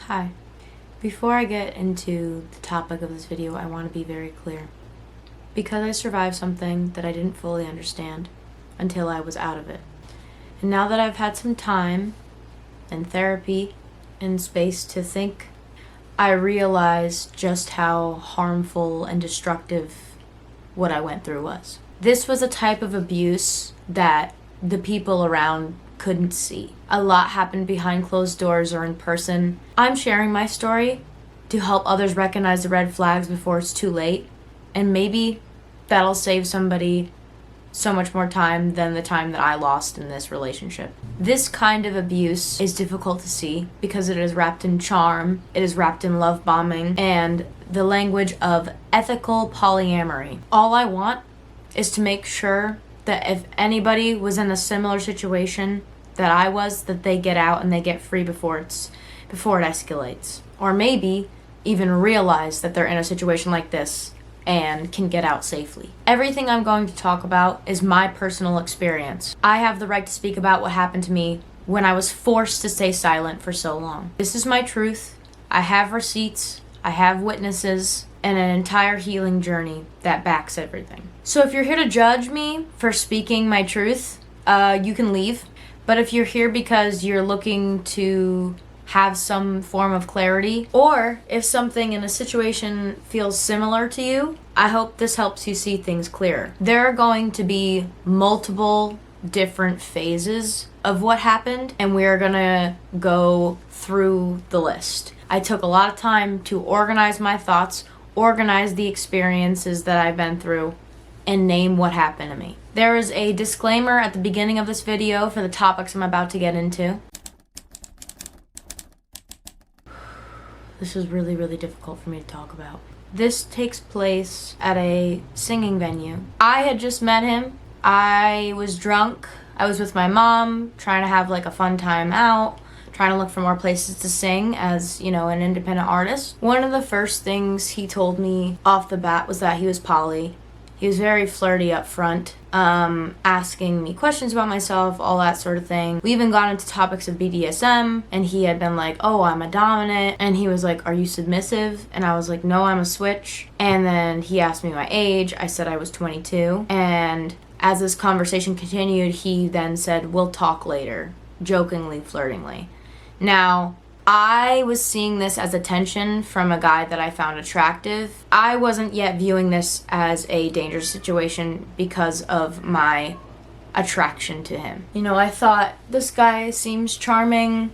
Hi. Before I get into the topic of this video, I want to be very clear. Because I survived something that I didn't fully understand until I was out of it. And now that I've had some time and therapy and space to think, I realize just how harmful and destructive what I went through was. This was a type of abuse that the people around couldn't see. A lot happened behind closed doors or in person. I'm sharing my story to help others recognize the red flags before it's too late, and maybe that'll save somebody so much more time than the time that I lost in this relationship. This kind of abuse is difficult to see because it is wrapped in charm, it is wrapped in love bombing, and the language of ethical polyamory. All I want is to make sure that if anybody was in a similar situation that I was, that they get out and they get free before it escalates. Or maybe even realize that they're in a situation like this and can get out safely. Everything I'm going to talk about is my personal experience. I have the right to speak about what happened to me when I was forced to stay silent for so long. This is my truth. I have receipts, I have witnesses, and an entire healing journey that backs everything. So if you're here to judge me for speaking my truth, you can leave. But if you're here because you're looking to have some form of clarity, or if something in a situation feels similar to you, I hope this helps you see things clearer. There are going to be multiple different phases of what happened, and we are gonna go through the list. I took a lot of time to organize my thoughts, organize the experiences that I've been through, and name what happened to me. There is a disclaimer at the beginning of this video for the topics I'm about to get into. This is really, really difficult for me to talk about. This takes place at a singing venue. I had just met him. I was drunk. I was with my mom, trying to have like a fun time out, trying to look for more places to sing as, you know, an independent artist. One of the first things he told me off the bat was that he was poly. He was very flirty up front, asking me questions about myself, all that sort of thing. We even got into topics of BDSM, and he had been like, oh, I'm a dominant. And he was like, are you submissive? And I was like, no, I'm a switch. And then he asked me my age. I said I was 22. And as this conversation continued, he then said, we'll talk later, jokingly, flirtingly. Now, I was seeing this as attention from a guy that I found attractive. I wasn't yet viewing this as a dangerous situation because of my attraction to him. You know, I thought, this guy seems charming,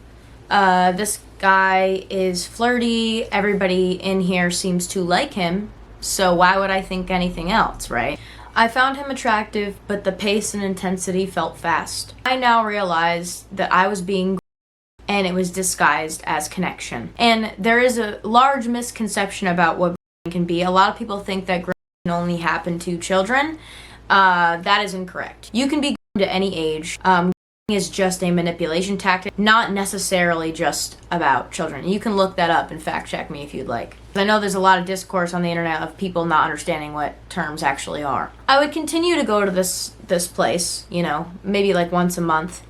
this guy is flirty, everybody in here seems to like him, so why would I think anything else, right? I found him attractive, but the pace and intensity felt fast. I now realize that I was being and it was disguised as connection. And there is a large misconception about what can be. A lot of people think that grooming can only happen to children. That is incorrect. You can be groomed at any age. Grooming is just a manipulation tactic, not necessarily just about children. You can look that up and fact check me if you'd like. I know there's a lot of discourse on the internet of people not understanding what terms actually are. I would continue to go to this place, you know, maybe like once a month.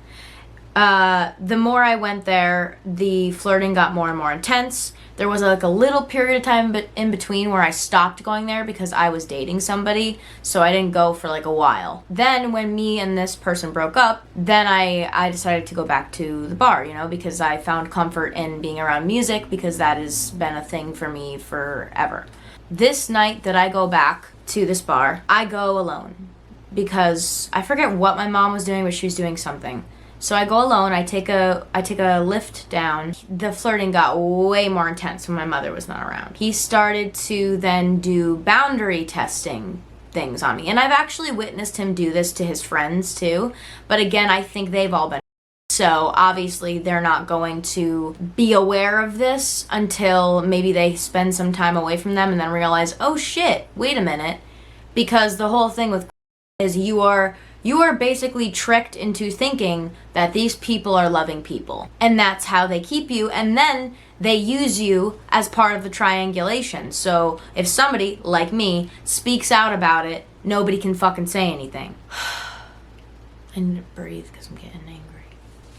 The more I went there, the flirting got more and more intense. There was like a little period of time in between where I stopped going there because I was dating somebody, so I didn't go for like a while. Then when me and this person broke up, then I decided to go back to the bar, you know, because I found comfort in being around music because that has been a thing for me forever. This night that I go back to this bar, I go alone because I forget what my mom was doing, but she was doing something. So I go alone, I take a lift down. The flirting got way more intense when my mother was not around. He started to then do boundary testing things on me. And I've actually witnessed him do this to his friends too. But again, I think they've all been. So obviously they're not going to be aware of this until maybe they spend some time away from them and then realize, oh shit, wait a minute. Because the whole thing with is you are basically tricked into thinking that these people are loving people. And that's how they keep you. And then they use you as part of the triangulation. So if somebody, like me, speaks out about it, nobody can fucking say anything. I need to breathe because I'm getting angry.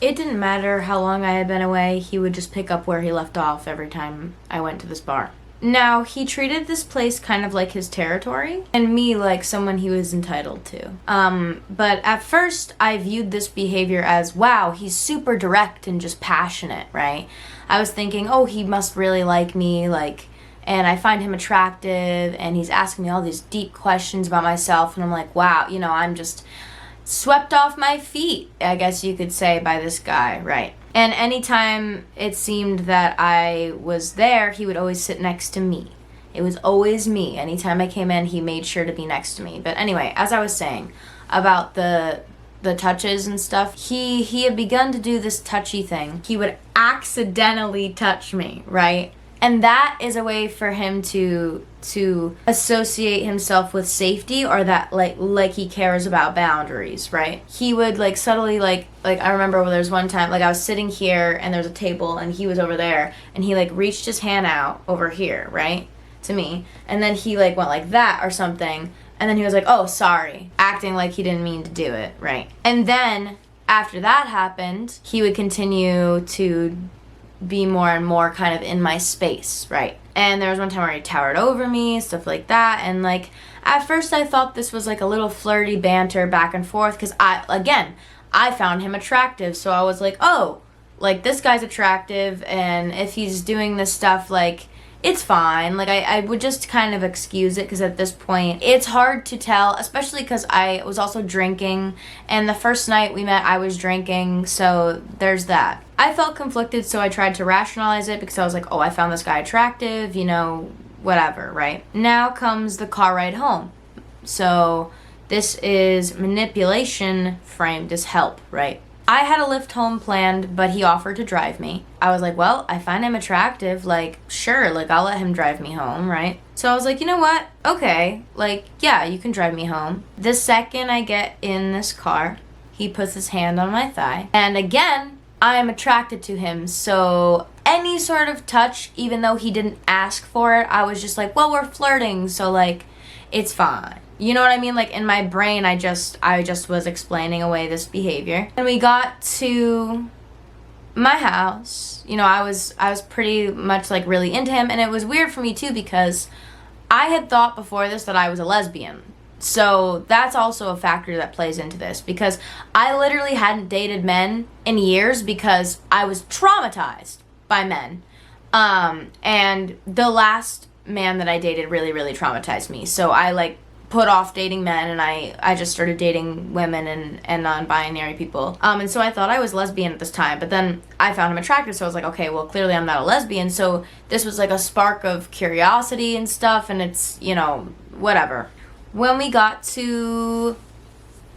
It didn't matter how long I had been away, he would just pick up where he left off every time I went to this bar. Now, he treated this place kind of like his territory, and me like someone he was entitled to. But at first, I viewed this behavior as, wow, he's super direct and just passionate, right? I was thinking, oh, he must really like me, like, and I find him attractive, and he's asking me all these deep questions about myself, and I'm like, wow, you know, I'm just swept off my feet, I guess you could say, by this guy, right? And anytime it seemed that I was there, he would always sit next to me. It was always me. Anytime I came in, he made sure to be next to me. But anyway, as I was saying about the touches and stuff, he had begun to do this touchy thing. He would accidentally touch me, right? And that is a way for him to associate himself with safety, or that like he cares about boundaries, right? He would like subtly like I remember there was one time like I was sitting here and there's a table and he was over there and he like reached his hand out over here, right, to me, and then he like went like that or something, and then he was like, oh, sorry, acting like he didn't mean to do it, right? And then after that happened, he would continue to be more and more kind of in my space, right? And there was one time where he towered over me, stuff like that, and like at first I thought this was like a little flirty banter back and forth, because I found him attractive, so I was like, oh, like this guy's attractive, and if he's doing this stuff, like it's fine. Like I would just kind of excuse it, because at this point it's hard to tell, especially because I was also drinking, and the first night we met I was drinking, so there's that. I felt conflicted, so I tried to rationalize it, because I was like, oh, I found this guy attractive, you know, whatever, right? Now comes the car ride home. So this is manipulation framed as help, right? I had a lift home planned, but he offered to drive me. I was like, well, I find him attractive, like, sure, like, I'll let him drive me home, right? So I was like, you know what? Okay, like, yeah, you can drive me home. The second I get in this car, he puts his hand on my thigh, and again, I'm attracted to him, so any sort of touch, even though he didn't ask for it, I was just like, well, we're flirting, so, like, it's fine. You know what I mean? Like, in my brain, I just was explaining away this behavior. And we got to my house. You know, I was pretty much, like, really into him, and it was weird for me, too, because I had thought before this that I was a lesbian. So that's also a factor that plays into this, because I literally hadn't dated men in years because I was traumatized by men. And the last man that I dated really, really traumatized me. So I like put off dating men, and I just started dating women and non-binary people. And so I thought I was lesbian at this time, but then I found him attractive, so I was like, okay, well, clearly I'm not a lesbian. So this was like a spark of curiosity and stuff, and it's, you know, whatever. When we got to,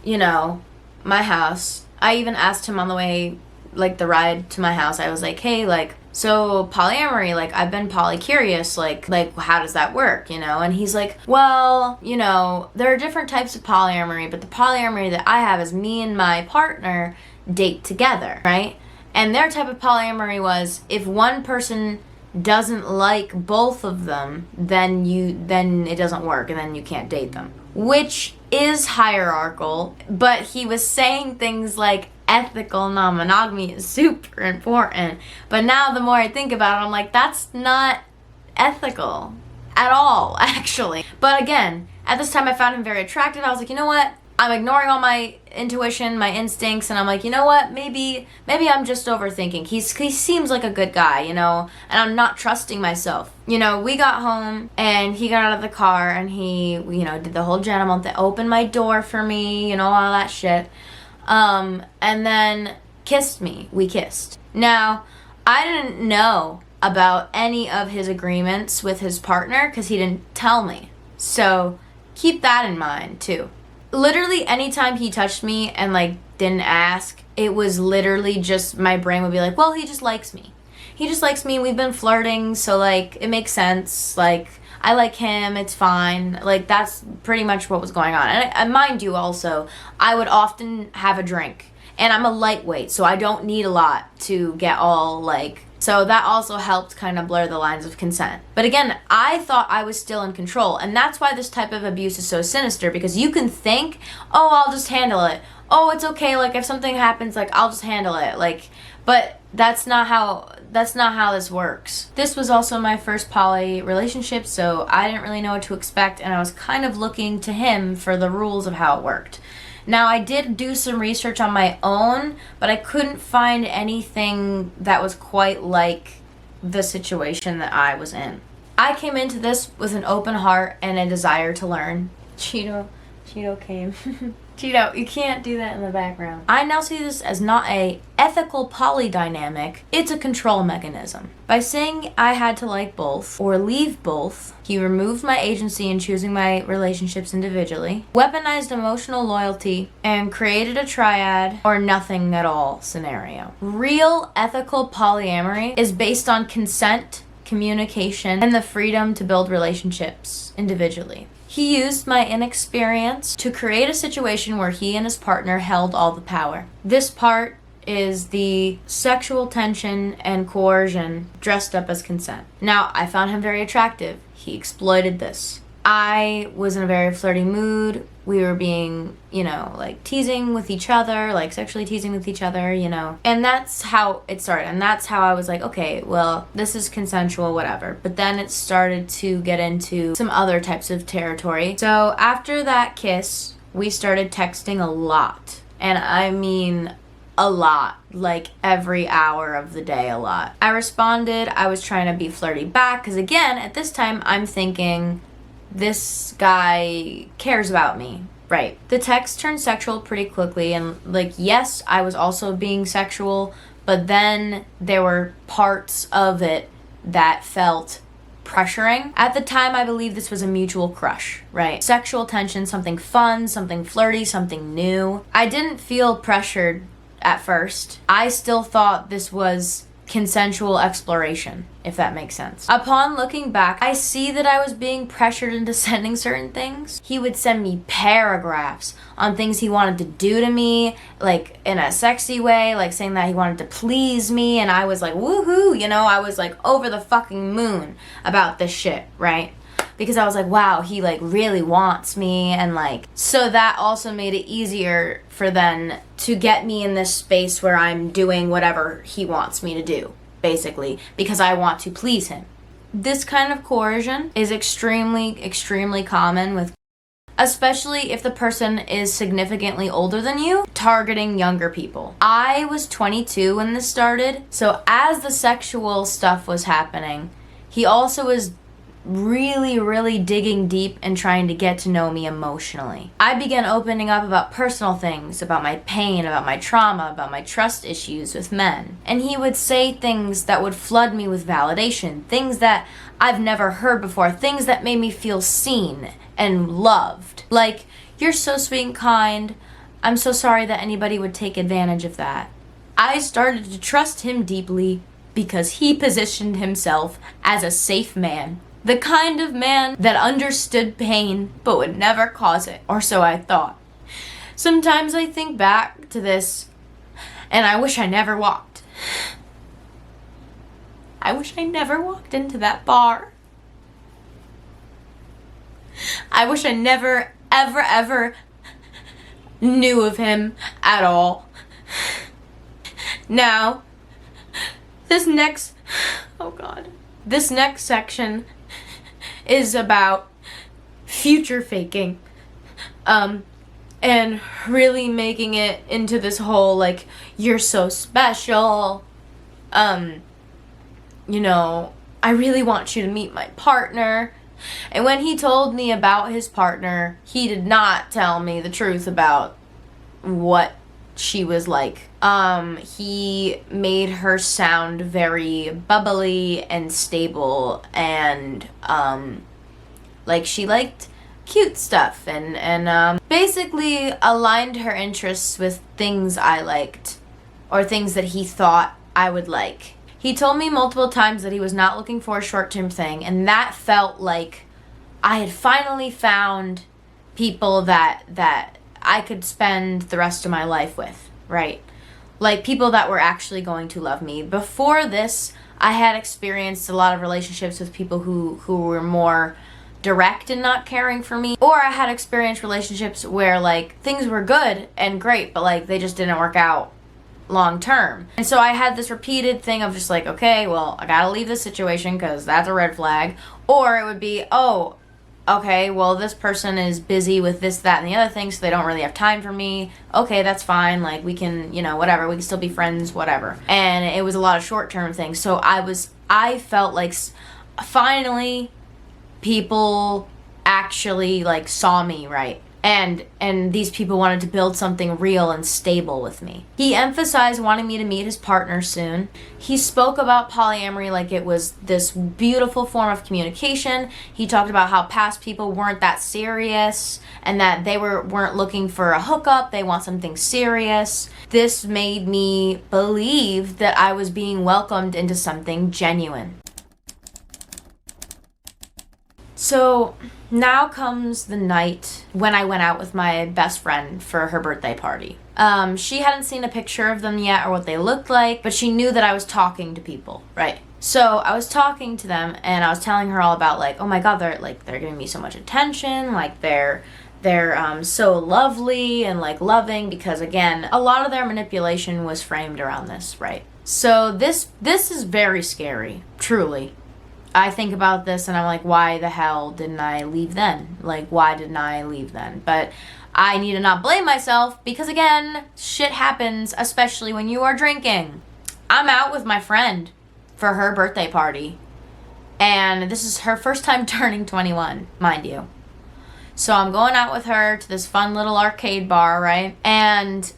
you know, my house, I even asked him on the way, like, the ride to my house, I was like, hey, like, so polyamory, like, I've been polycurious, like, how does that work, you know? And he's like, well, you know, there are different types of polyamory, but the polyamory that I have is me and my partner date together, right? And their type of polyamory was, if one person doesn't like both of them, then it doesn't work, and then you can't date them, which is hierarchical. But he was saying things like ethical non-monogamy is super important, but now the more I think about it, I'm like, that's not ethical at all, actually. But again, at this time I found him very attractive. I was like, you know what, I'm ignoring all my intuition, my instincts, and I'm like, you know what, maybe I'm just overthinking. He seems like a good guy, you know, and I'm not trusting myself. You know, we got home, and he got out of the car, and he, you know, did the whole gentleman thing, opened my door for me, you know, all that shit, and then kissed me. We kissed. Now, I didn't know about any of his agreements with his partner, because he didn't tell me, so keep that in mind, too. Literally anytime he touched me and like didn't ask, it was literally just, my brain would be like, well, he just likes me. He just likes me, we've been flirting, so like it makes sense, like I like him, it's fine. Like that's pretty much what was going on. And mind you also, I would often have a drink, and I'm a lightweight, so I don't need a lot to get all like, so that also helped kind of blur the lines of consent. But again, I thought I was still in control, and that's why this type of abuse is so sinister, because you can think, oh, I'll just handle it. oh, it's okay, like if something happens, like I'll just handle it, like, but that's not how this works. This was also my first poly relationship, so I didn't really know what to expect, and I was kind of looking to him for the rules of how it worked. Now, I did do some research on my own, but I couldn't find anything that was quite like the situation that I was in. I came into this with an open heart and a desire to learn. Cheeto came. Cheeto, you can't do that in the background. I now see this as not a ethical poly dynamic, it's a control mechanism. By saying I had to like both or leave both, he removed my agency in choosing my relationships individually, weaponized emotional loyalty, and created a triad or nothing at all scenario. Real ethical polyamory is based on consent, communication, and the freedom to build relationships individually. He used my inexperience to create a situation where he and his partner held all the power. This part is the sexual tension and coercion dressed up as consent. Now, I found him very attractive. He exploited this. I was in a very flirty mood. We were being, like teasing with each other, like sexually teasing with each other, And that's how it started. And that's how I was like, okay, well, this is consensual, whatever. But then it started to get into some other types of territory. So after that kiss, we started texting a lot. And I mean a lot, like every hour of the day, a lot. I responded. I was trying to be flirty back because, again, at this time, I'm thinking, this guy cares about me, right? The text turned sexual pretty quickly, and yes, I was also being sexual, but then there were parts of it that felt pressuring. At the time, I believe this was a mutual crush, right? Sexual tension, something fun, something flirty, something new. I didn't feel pressured at first. I still thought this was consensual exploration, if that makes sense. Upon looking back, I see that I was being pressured into sending certain things. He would send me paragraphs on things he wanted to do to me, like in a sexy way, like saying that he wanted to please me, and I was like, woohoo, I was like over the fucking moon about this shit, right? Because I was like, wow, he really wants me, and so that also made it easier for then to get me in this space where I'm doing whatever he wants me to do, basically, because I want to please him. This kind of coercion is extremely, extremely common with, especially if the person is significantly older than you, targeting younger people. I was 22 when this started, so as the sexual stuff was happening, he also was really, really digging deep and trying to get to know me emotionally. I began opening up about personal things, about my pain, about my trauma, about my trust issues with men. And he would say things that would flood me with validation, things that I've never heard before, things that made me feel seen and loved. Like, you're so sweet and kind. I'm so sorry that anybody would take advantage of that. I started to trust him deeply because he positioned himself as a safe man. The kind of man that understood pain but would never cause it, or so I thought. Sometimes I think back to this and I wish I never walked. I wish I never walked into that bar. I wish I never, ever, ever knew of him at all. Now, this next section is about future faking, and really making it into this whole, you're so special, I really want you to meet my partner. And when he told me about his partner, he did not tell me the truth about what she was like. He made her sound very bubbly and stable, and she liked cute stuff, and basically aligned her interests with things I liked, or things that he thought I would like. He told me multiple times that he was not looking for a short-term thing, and that felt like I had finally found people that I could spend the rest of my life with, right? Like people that were actually going to love me. Before this, I had experienced a lot of relationships with people who were more direct and not caring for me. Or I had experienced relationships where like things were good and great, but like they just didn't work out long term. And so I had this repeated thing of just like, okay, well, I gotta leave this situation because that's a red flag. Or it would be, oh, okay, well, this person is busy with this, that, and the other thing, so they don't really have time for me. Okay, that's fine. Like, we can, you know, whatever. We can still be friends, whatever. And it was a lot of short-term things. So I felt like finally people actually, like, saw me right. And these people wanted to build something real and stable with me. He emphasized wanting me to meet his partner soon. He spoke about polyamory like it was this beautiful form of communication. He talked about how past people weren't that serious and that they weren't looking for a hookup. They want something serious. This made me believe that I was being welcomed into something genuine. So now comes the night when I went out with my best friend for her birthday party. She hadn't seen a picture of them yet or what they looked like, but she knew that I was talking to people, right? So I was talking to them and I was telling her all about like, oh my God, they're giving me so much attention, like they're so lovely and like loving, because again, a lot of their manipulation was framed around this, right? So this is very scary, truly. I think about this and I'm like, why the hell didn't I leave then? Like, why didn't I leave then? But I need to not blame myself because, again, shit happens, especially when you are drinking. I'm out with my friend for her birthday party. And this is her first time turning 21, mind you. So I'm going out with her to this fun little arcade bar, right? And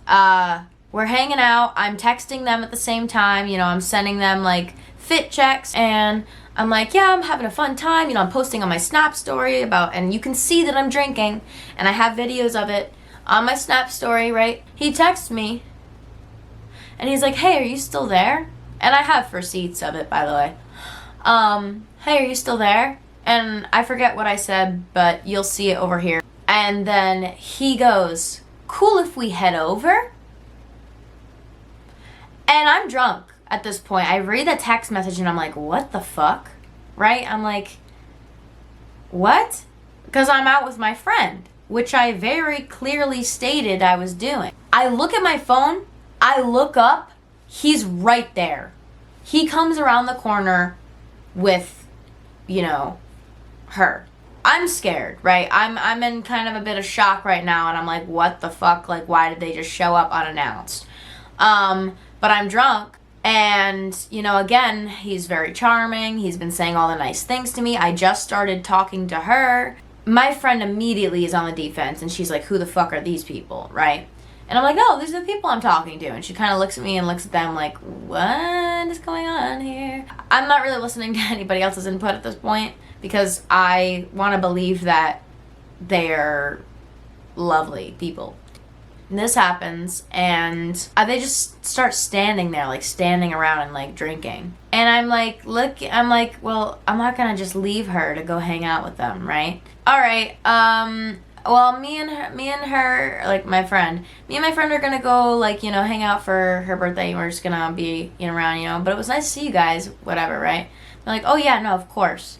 we're hanging out. I'm texting them at the same time. You know, I'm sending them, like, fit checks. And I'm like, yeah, I'm having a fun time. You know, I'm posting on my Snap story and you can see that I'm drinking. And I have videos of it on my Snap story, right? He texts me. And he's like, hey, are you still there? And I have receipts of it, by the way. Hey, are you still there? And I forget what I said, but you'll see it over here. And then he goes, cool if we head over? And I'm drunk. At this point, I read the text message and I'm like, what the fuck? Right? I'm like, what? Because I'm out with my friend, which I very clearly stated I was doing. I look at my phone, I look up, he's right there. He comes around the corner with, you know, her. I'm scared, right? I'm in kind of a bit of shock right now and I'm like, what the fuck? Like, why did they just show up unannounced? But I'm drunk. And, you know, again, he's very charming. He's been saying all the nice things to me. I just started talking to her. My friend immediately is on the defense, and she's like, who the fuck are these people, right? And I'm like, no, these are the people I'm talking to. And she kind of looks at me and looks at them like, what is going on here? I'm not really listening to anybody else's input at this point because I want to believe that they're lovely people. And this happens, and they just start standing there, like, standing around and, like, drinking. And I'm like, well, I'm not gonna just leave her to go hang out with them, right? Alright, well, me and her, like, me and my friend are gonna go, like, you know, hang out for her birthday, and we're just gonna be, you know, around, you know, but it was nice to see you guys, whatever, right? They're like, oh, yeah, no, of course.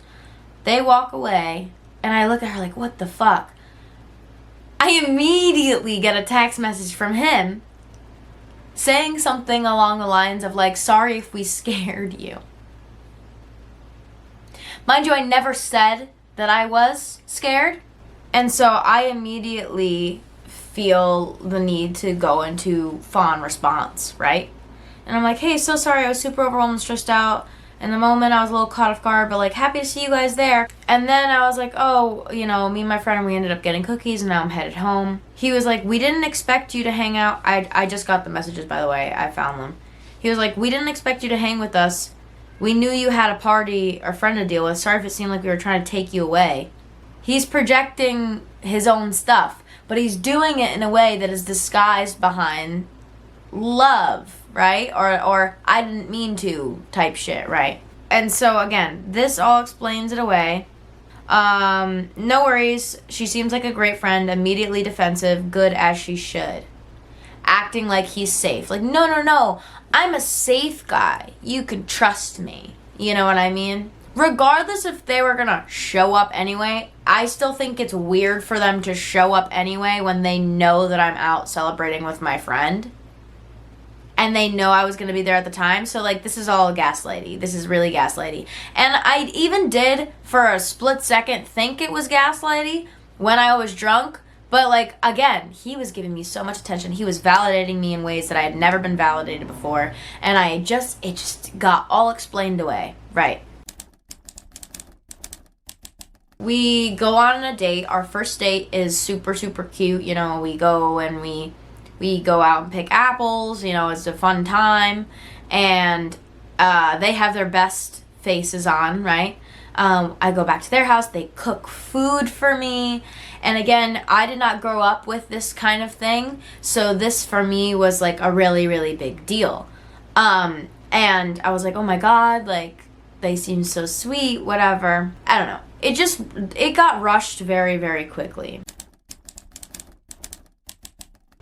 They walk away, and I look at her like, what the fuck? I immediately get a text message from him saying something along the lines of like, sorry if we scared you. Mind you, I never said that I was scared. And so I immediately feel the need to go into fawn response, right? And I'm like, hey, so sorry, I was super overwhelmed and stressed out. In the moment, I was a little caught off guard, but like, happy to see you guys there. And then I was like, oh, you know, me and my friend, we ended up getting cookies, and now I'm headed home. He was like, we didn't expect you to hang out. I just got the messages, by the way. I found them. He was like, we didn't expect you to hang with us. We knew you had a party or friend to deal with. Sorry if it seemed like we were trying to take you away. He's projecting his own stuff, but he's doing it in a way that is disguised behind love. Right? Or I didn't mean to type shit, right? And so, again, this all explains it away. No worries. She seems like a great friend. Immediately defensive. Good as she should. Acting like he's safe. Like, no. I'm a safe guy. You can trust me. You know what I mean? regardless if they were gonna show up anyway, I still think it's weird for them to show up anyway when they know that I'm out celebrating with my friend. And they know I was going to be there at the time. So, like, this is all gaslighty. This is really gaslighty. And I even did, for a split second, think it was gaslighty when I was drunk. But, like, again, he was giving me so much attention. He was validating me in ways that I had never been validated before. And it just got all explained away. Right. We go on a date. Our first date is super, super cute. You know, we go and we go out and pick apples. You know, it's a fun time. And they have their best faces on, right? I go back to their house. They cook food for me. And again, I did not grow up with this kind of thing. So this for me was like a really, really big deal. And I was like, oh my God, like they seem so sweet, whatever. I don't know. It got rushed very, very quickly.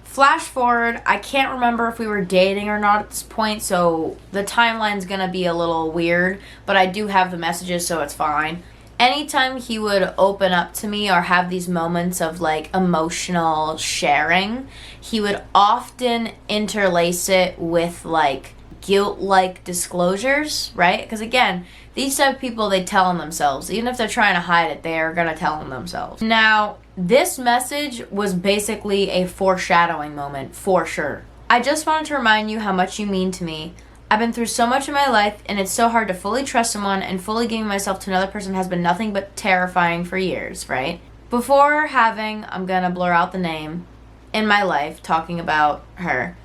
Flash forward, I can't remember if we were dating or not at this point, so the timeline's gonna be a little weird, but I do have the messages, so it's fine. Anytime he would open up to me or have these moments of like emotional sharing, he would often interlace it with like guilt-like disclosures, right? Because again, these type of people, they tell on themselves. Even if they're trying to hide it, they are going to tell on themselves. Now, this message was basically a foreshadowing moment, for sure. I just wanted to remind you how much you mean to me. I've been through so much in my life, and it's so hard to fully trust someone, and fully giving myself to another person has been nothing but terrifying for years, right? Before having, I'm going to blur out the name, in my life, talking about her,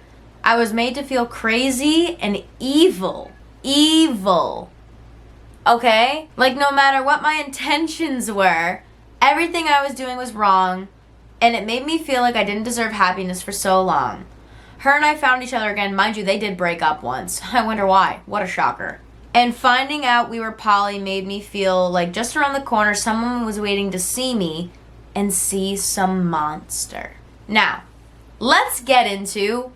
I was made to feel crazy and evil. Evil. Okay? Like, no matter what my intentions were, everything I was doing was wrong, and it made me feel like I didn't deserve happiness for so long. Her and I found each other again. Mind you, they did break up once. I wonder why. What a shocker. And finding out we were poly made me feel like just around the corner, someone was waiting to see me and see some monster. Now, let's get into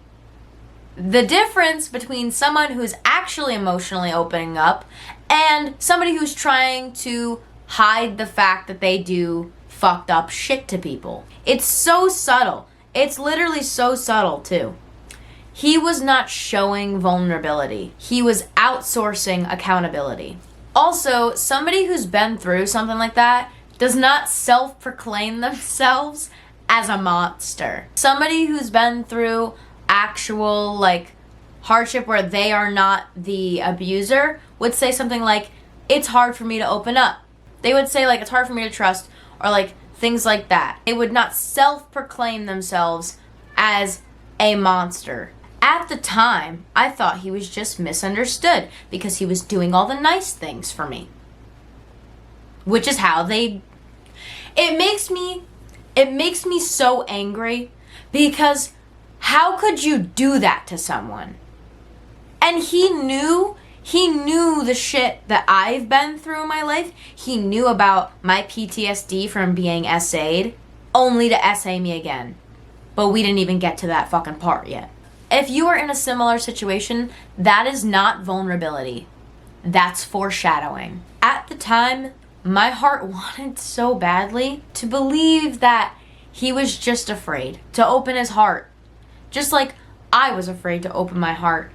the difference between someone who's actually emotionally opening up and somebody who's trying to hide the fact that they do fucked up shit to people. It's so subtle. It's literally so subtle, too. He was not showing vulnerability. He was outsourcing accountability. Also, somebody who's been through something like that does not self-proclaim themselves as a monster. Somebody who's been through actual, like, hardship where they are not the abuser would say something like, it's hard for me to open up. They would say, like, it's hard for me to trust, or, like, things like that. They would not self-proclaim themselves as a monster. At the time, I thought he was just misunderstood because he was doing all the nice things for me. Which is how they... It makes me so angry because how could you do that to someone? And he knew the shit that I've been through in my life. He knew about my PTSD from being SA'd, only to SA me again. But we didn't even get to that fucking part yet. If you are in a similar situation, that is not vulnerability. That's foreshadowing. At the time, my heart wanted so badly to believe that he was just afraid to open his heart. Just like I was afraid to open my heart.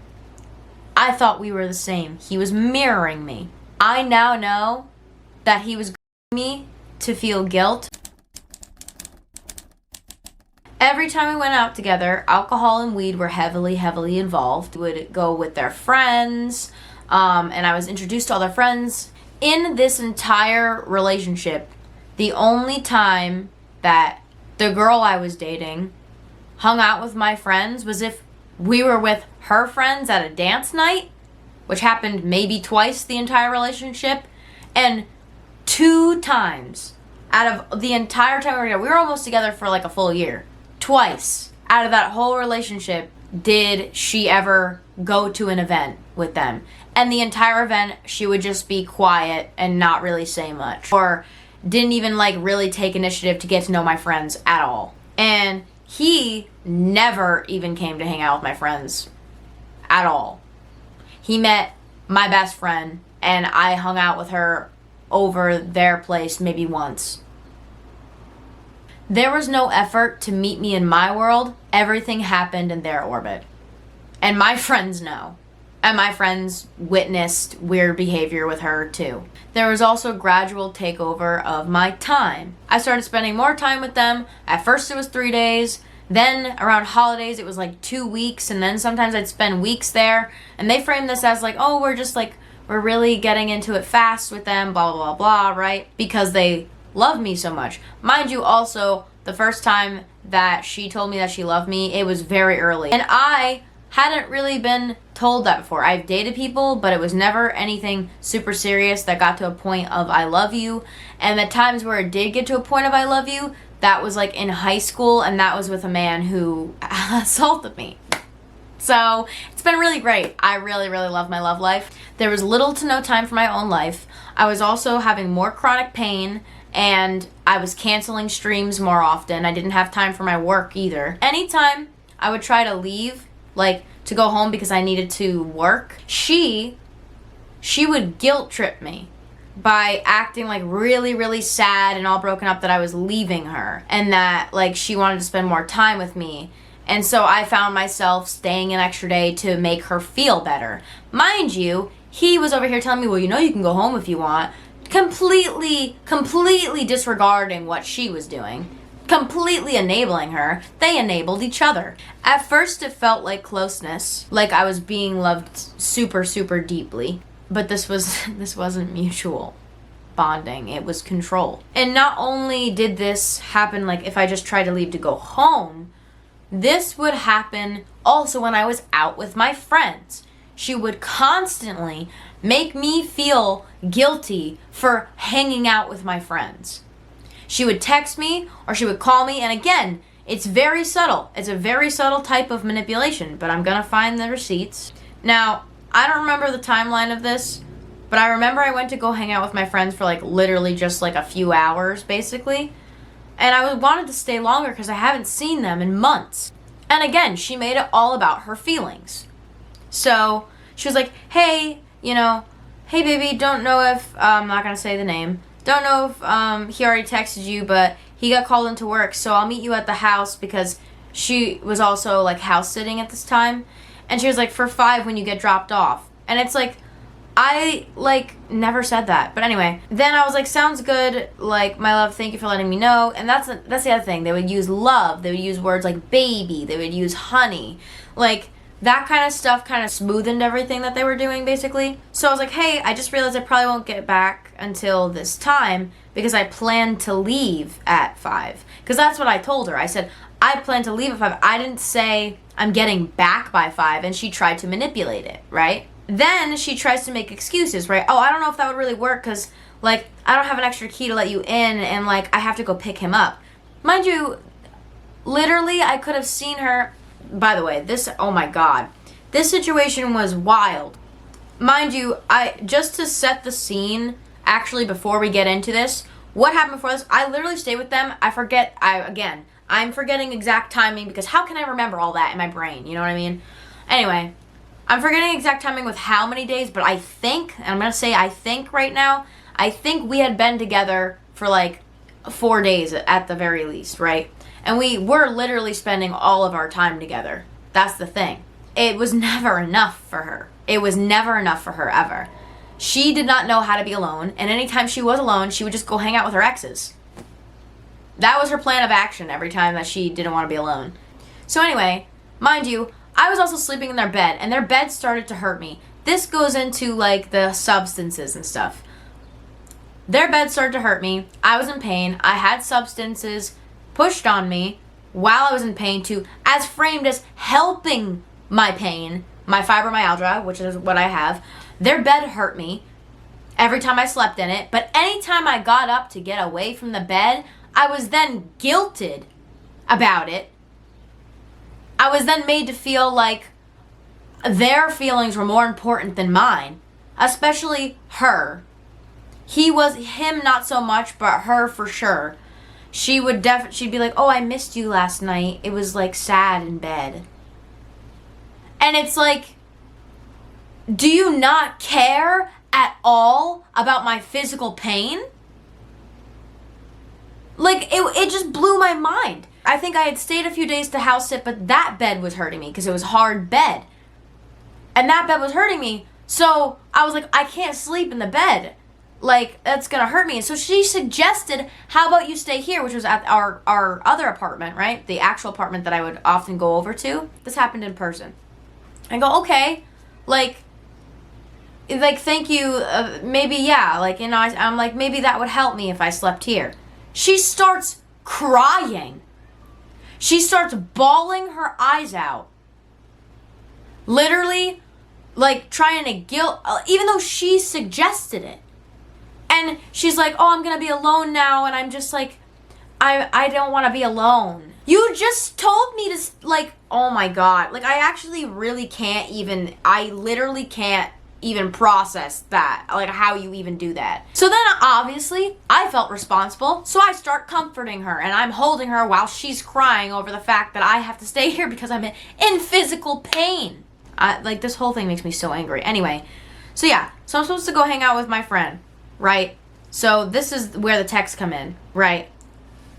I thought we were the same. He was mirroring me. I now know that he was me to feel guilt. Every time we went out together, alcohol and weed were heavily, heavily involved. We would go with their friends, and I was introduced to all their friends. In this entire relationship, the only time that the girl I was dating hung out with my friends was if we were with her friends at a dance night, which happened maybe twice the entire relationship, and 2 times out of the entire time we were together. We were almost together for like a full year. Twice out of that whole relationship did she ever go to an event with them. And the entire event, she would just be quiet and not really say much. Or didn't even like really take initiative to get to know my friends at all. And he never even came to hang out with my friends at all. He met my best friend and I hung out with her over their place maybe once. There was no effort to meet me in my world. Everything happened in their orbit. And my friends know. And my friends witnessed weird behavior with her too. There was also gradual takeover of my time. I started spending more time with them. At first it was 3 days. Then around holidays it was like 2 weeks. And then sometimes I'd spend weeks there. And they framed this as like, oh, we're really getting into it fast with them, blah, blah, blah, blah, right? Because they love me so much. Mind you, also, the first time that she told me that she loved me, it was very early. And I hadn't really been told that before. I've dated people, but it was never anything super serious that got to a point of I love you. And the times where it did get to a point of I love you, that was like in high school, and that was with a man who assaulted me. So it's been really great. I really, really love my love life. There was little to no time for my own life. I was also having more chronic pain, and I was canceling streams more often. I didn't have time for my work either. Anytime I would try to leave, like to go home because I needed to work, she would guilt trip me by acting like really, really sad and all broken up that I was leaving her and that like she wanted to spend more time with me. And so I found myself staying an extra day to make her feel better. Mind you, he was over here telling me, well, you know you can go home if you want. Completely disregarding what she was doing. Completely enabling her. They enabled each other. At first it felt like closeness, like I was being loved super, super deeply. But this wasn't mutual bonding. It was control. And not only did this happen like if I just tried to leave to go home, this would happen also when I was out with my friends. She would constantly make me feel guilty for hanging out with my friends. She would text me or she would call me, and again, it's very subtle. It's a very subtle type of manipulation, but I'm gonna find the receipts. Now, I don't remember the timeline of this, but I remember I went to go hang out with my friends for like literally just like a few hours, basically. And I wanted to stay longer because I haven't seen them in months. And again, she made it all about her feelings. So she was like, hey, hey baby, don't know if, I'm not going to say the name. Don't know if he already texted you, but he got called into work, so I'll meet you at the house because she was also like house sitting at this time. And she was like, for 5 when you get dropped off. And it's like, I like never said that. But anyway, then I was like, sounds good. Like, my love, thank you for letting me know. And that's the other thing. They would use love. They would use words like baby. They would use honey. Like, that kind of stuff kind of smoothened everything that they were doing, basically. So I was like, hey, I just realized I probably won't get back until this time because I plan to leave at 5. Because that's what I told her. I said, I plan to leave at 5. I didn't say I'm getting back by 5, and she tried to manipulate it, right? Then she tries to make excuses, right? Oh, I don't know if that would really work because, like, I don't have an extra key to let you in, and, like, I have to go pick him up. Mind you, literally, I could have seen her. By the way, oh my God. This situation was wild. Mind you, just to set the scene, actually, before we get into this, what happened before this, I literally stayed with them. I'm forgetting exact timing because how can I remember all that in my brain? You know what I mean? Anyway, I'm forgetting exact timing with how many days, but I think, and I'm going to say I think right now, I think we had been together for like 4 days at the very least, right? And we were literally spending all of our time together. That's the thing. It was never enough for her. It was never enough for her ever. She did not know how to be alone, and anytime she was alone, she would just go hang out with her exes. That was her plan of action every time that she didn't want to be alone. So anyway, mind you, I was also sleeping in their bed, and their bed started to hurt me. This goes into, like, the substances and stuff. Their bed started to hurt me. I was in pain. I had substances pushed on me while I was in pain too, as framed as helping my pain, my fibromyalgia, which is what I have. Their bed hurt me every time I slept in it, but anytime I got up to get away from the bed, I was then guilted about it. I was then made to feel like their feelings were more important than mine, especially her. Him not so much, but her for sure. She'd be like, oh, I missed you last night. It was like sad in bed. And it's like, do you not care at all about my physical pain. Like, it just blew my mind. I think I had stayed a few days to house sit, but that bed was hurting me because it was hard bed. And that bed was hurting me. So I was like, I can't sleep in the bed. Like, that's gonna hurt me. And so she suggested, how about you stay here, which was at our other apartment, right? The actual apartment that I would often go over to. This happened in person. I go, okay, like thank you, maybe, yeah, like, you know, I'm like, maybe that would help me if I slept here. She starts crying. She starts bawling her eyes out. Literally, like, trying to guilt, even though she suggested it. And she's like, oh, I'm gonna be alone now, and I'm just like, I don't want to be alone. You just told me to, like, oh my God. Like, I actually really can't even, I literally can't even process that, like, how you even do that. So then, obviously, I felt responsible, so I start comforting her, and I'm holding her while she's crying over the fact that I have to stay here because I'm in physical pain. Like, this whole thing makes me so angry. Anyway, so yeah, so I'm supposed to go hang out with my friend, right? So this is where the texts come in, right?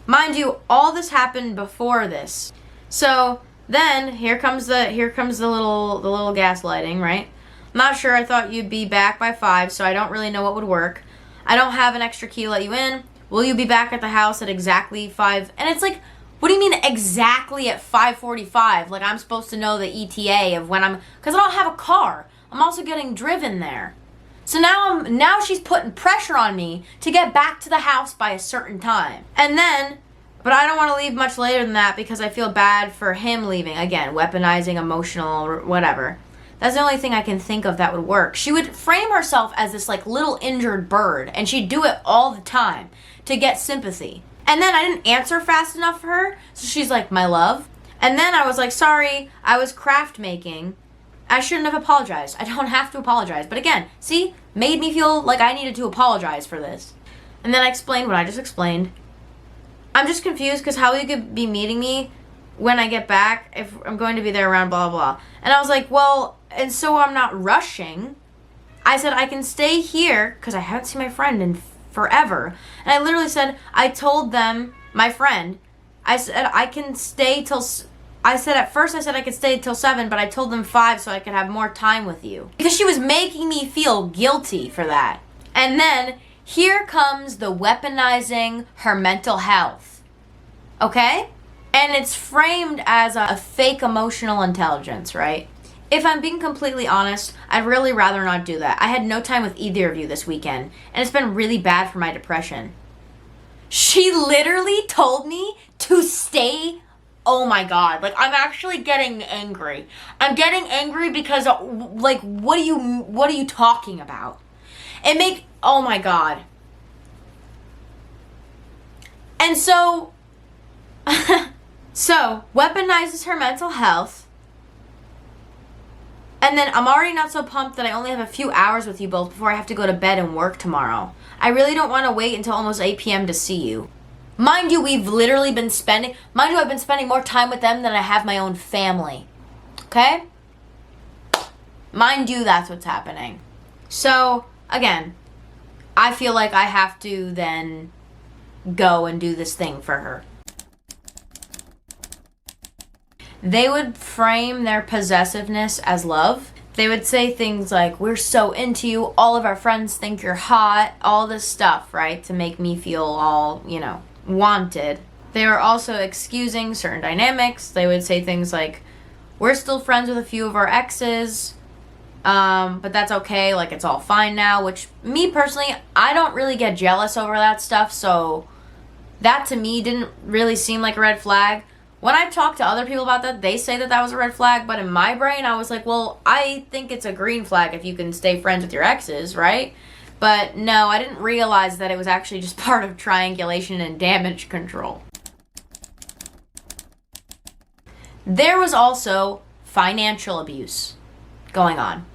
Mind you, all this happened before this. So then here comes the little gaslighting, right? I'm not sure, I thought you'd be back by 5, so I don't really know what would work. I don't have an extra key to let you in. Will you be back at the house at exactly 5? And it's like, what do you mean exactly at 5:45? Like, I'm supposed to know the ETA of when because I don't have a car. I'm also getting driven there. So now she's putting pressure on me to get back to the house by a certain time. And then, but I don't want to leave much later than that because I feel bad for him leaving. Again, weaponizing, emotional, whatever. That's the only thing I can think of that would work. She would frame herself as this, like, little injured bird, and she'd do it all the time to get sympathy. And then I didn't answer fast enough for her, so she's like, my love. And then I was like, sorry, I was craft making. I shouldn't have apologized. I don't have to apologize. But again, see, made me feel like I needed to apologize for this. And then I explained what I just explained. I'm just confused because how you could be meeting me when I get back if I'm going to be there around blah, blah, blah. And I was like, well, and so I'm not rushing. I said, I can stay here because I haven't seen my friend in forever. And I literally said, I told them, my friend, I said, I can stay till, I said at first I said I could stay till 7, but I told them 5 so I could have more time with you. Because she was making me feel guilty for that. And then here comes the weaponizing her mental health. Okay? And it's framed as a fake emotional intelligence, right? If I'm being completely honest, I'd really rather not do that. I had no time with either of you this weekend, and it's been really bad for my depression. She literally told me to stay. Oh my God, like, I'm actually getting angry. I'm getting angry because, like, what are you talking about? Oh my God. And so, weaponizes her mental health. And then I'm already not so pumped that I only have a few hours with you both before I have to go to bed and work tomorrow. I really don't want to wait until almost 8 p.m. to see you. Mind you, I've been spending more time with them than I have my own family. Okay? Mind you, that's what's happening. So, again, I feel like I have to then go and do this thing for her. They would frame their possessiveness as love. They would say things like, we're so into you, all of our friends think you're hot, all this stuff, right? To make me feel all, wanted. They were also excusing certain dynamics. They would say things like, we're still friends with a few of our exes, but that's okay, like, it's all fine now, which, me personally, I don't really get jealous over that stuff, so that to me didn't really seem like a red flag. When I talked to other people about that, they say that that was a red flag, but in my brain, I was like, well, I think it's a green flag if you can stay friends with your exes, right? But no, I didn't realize that it was actually just part of triangulation and damage control. There was also financial abuse going on.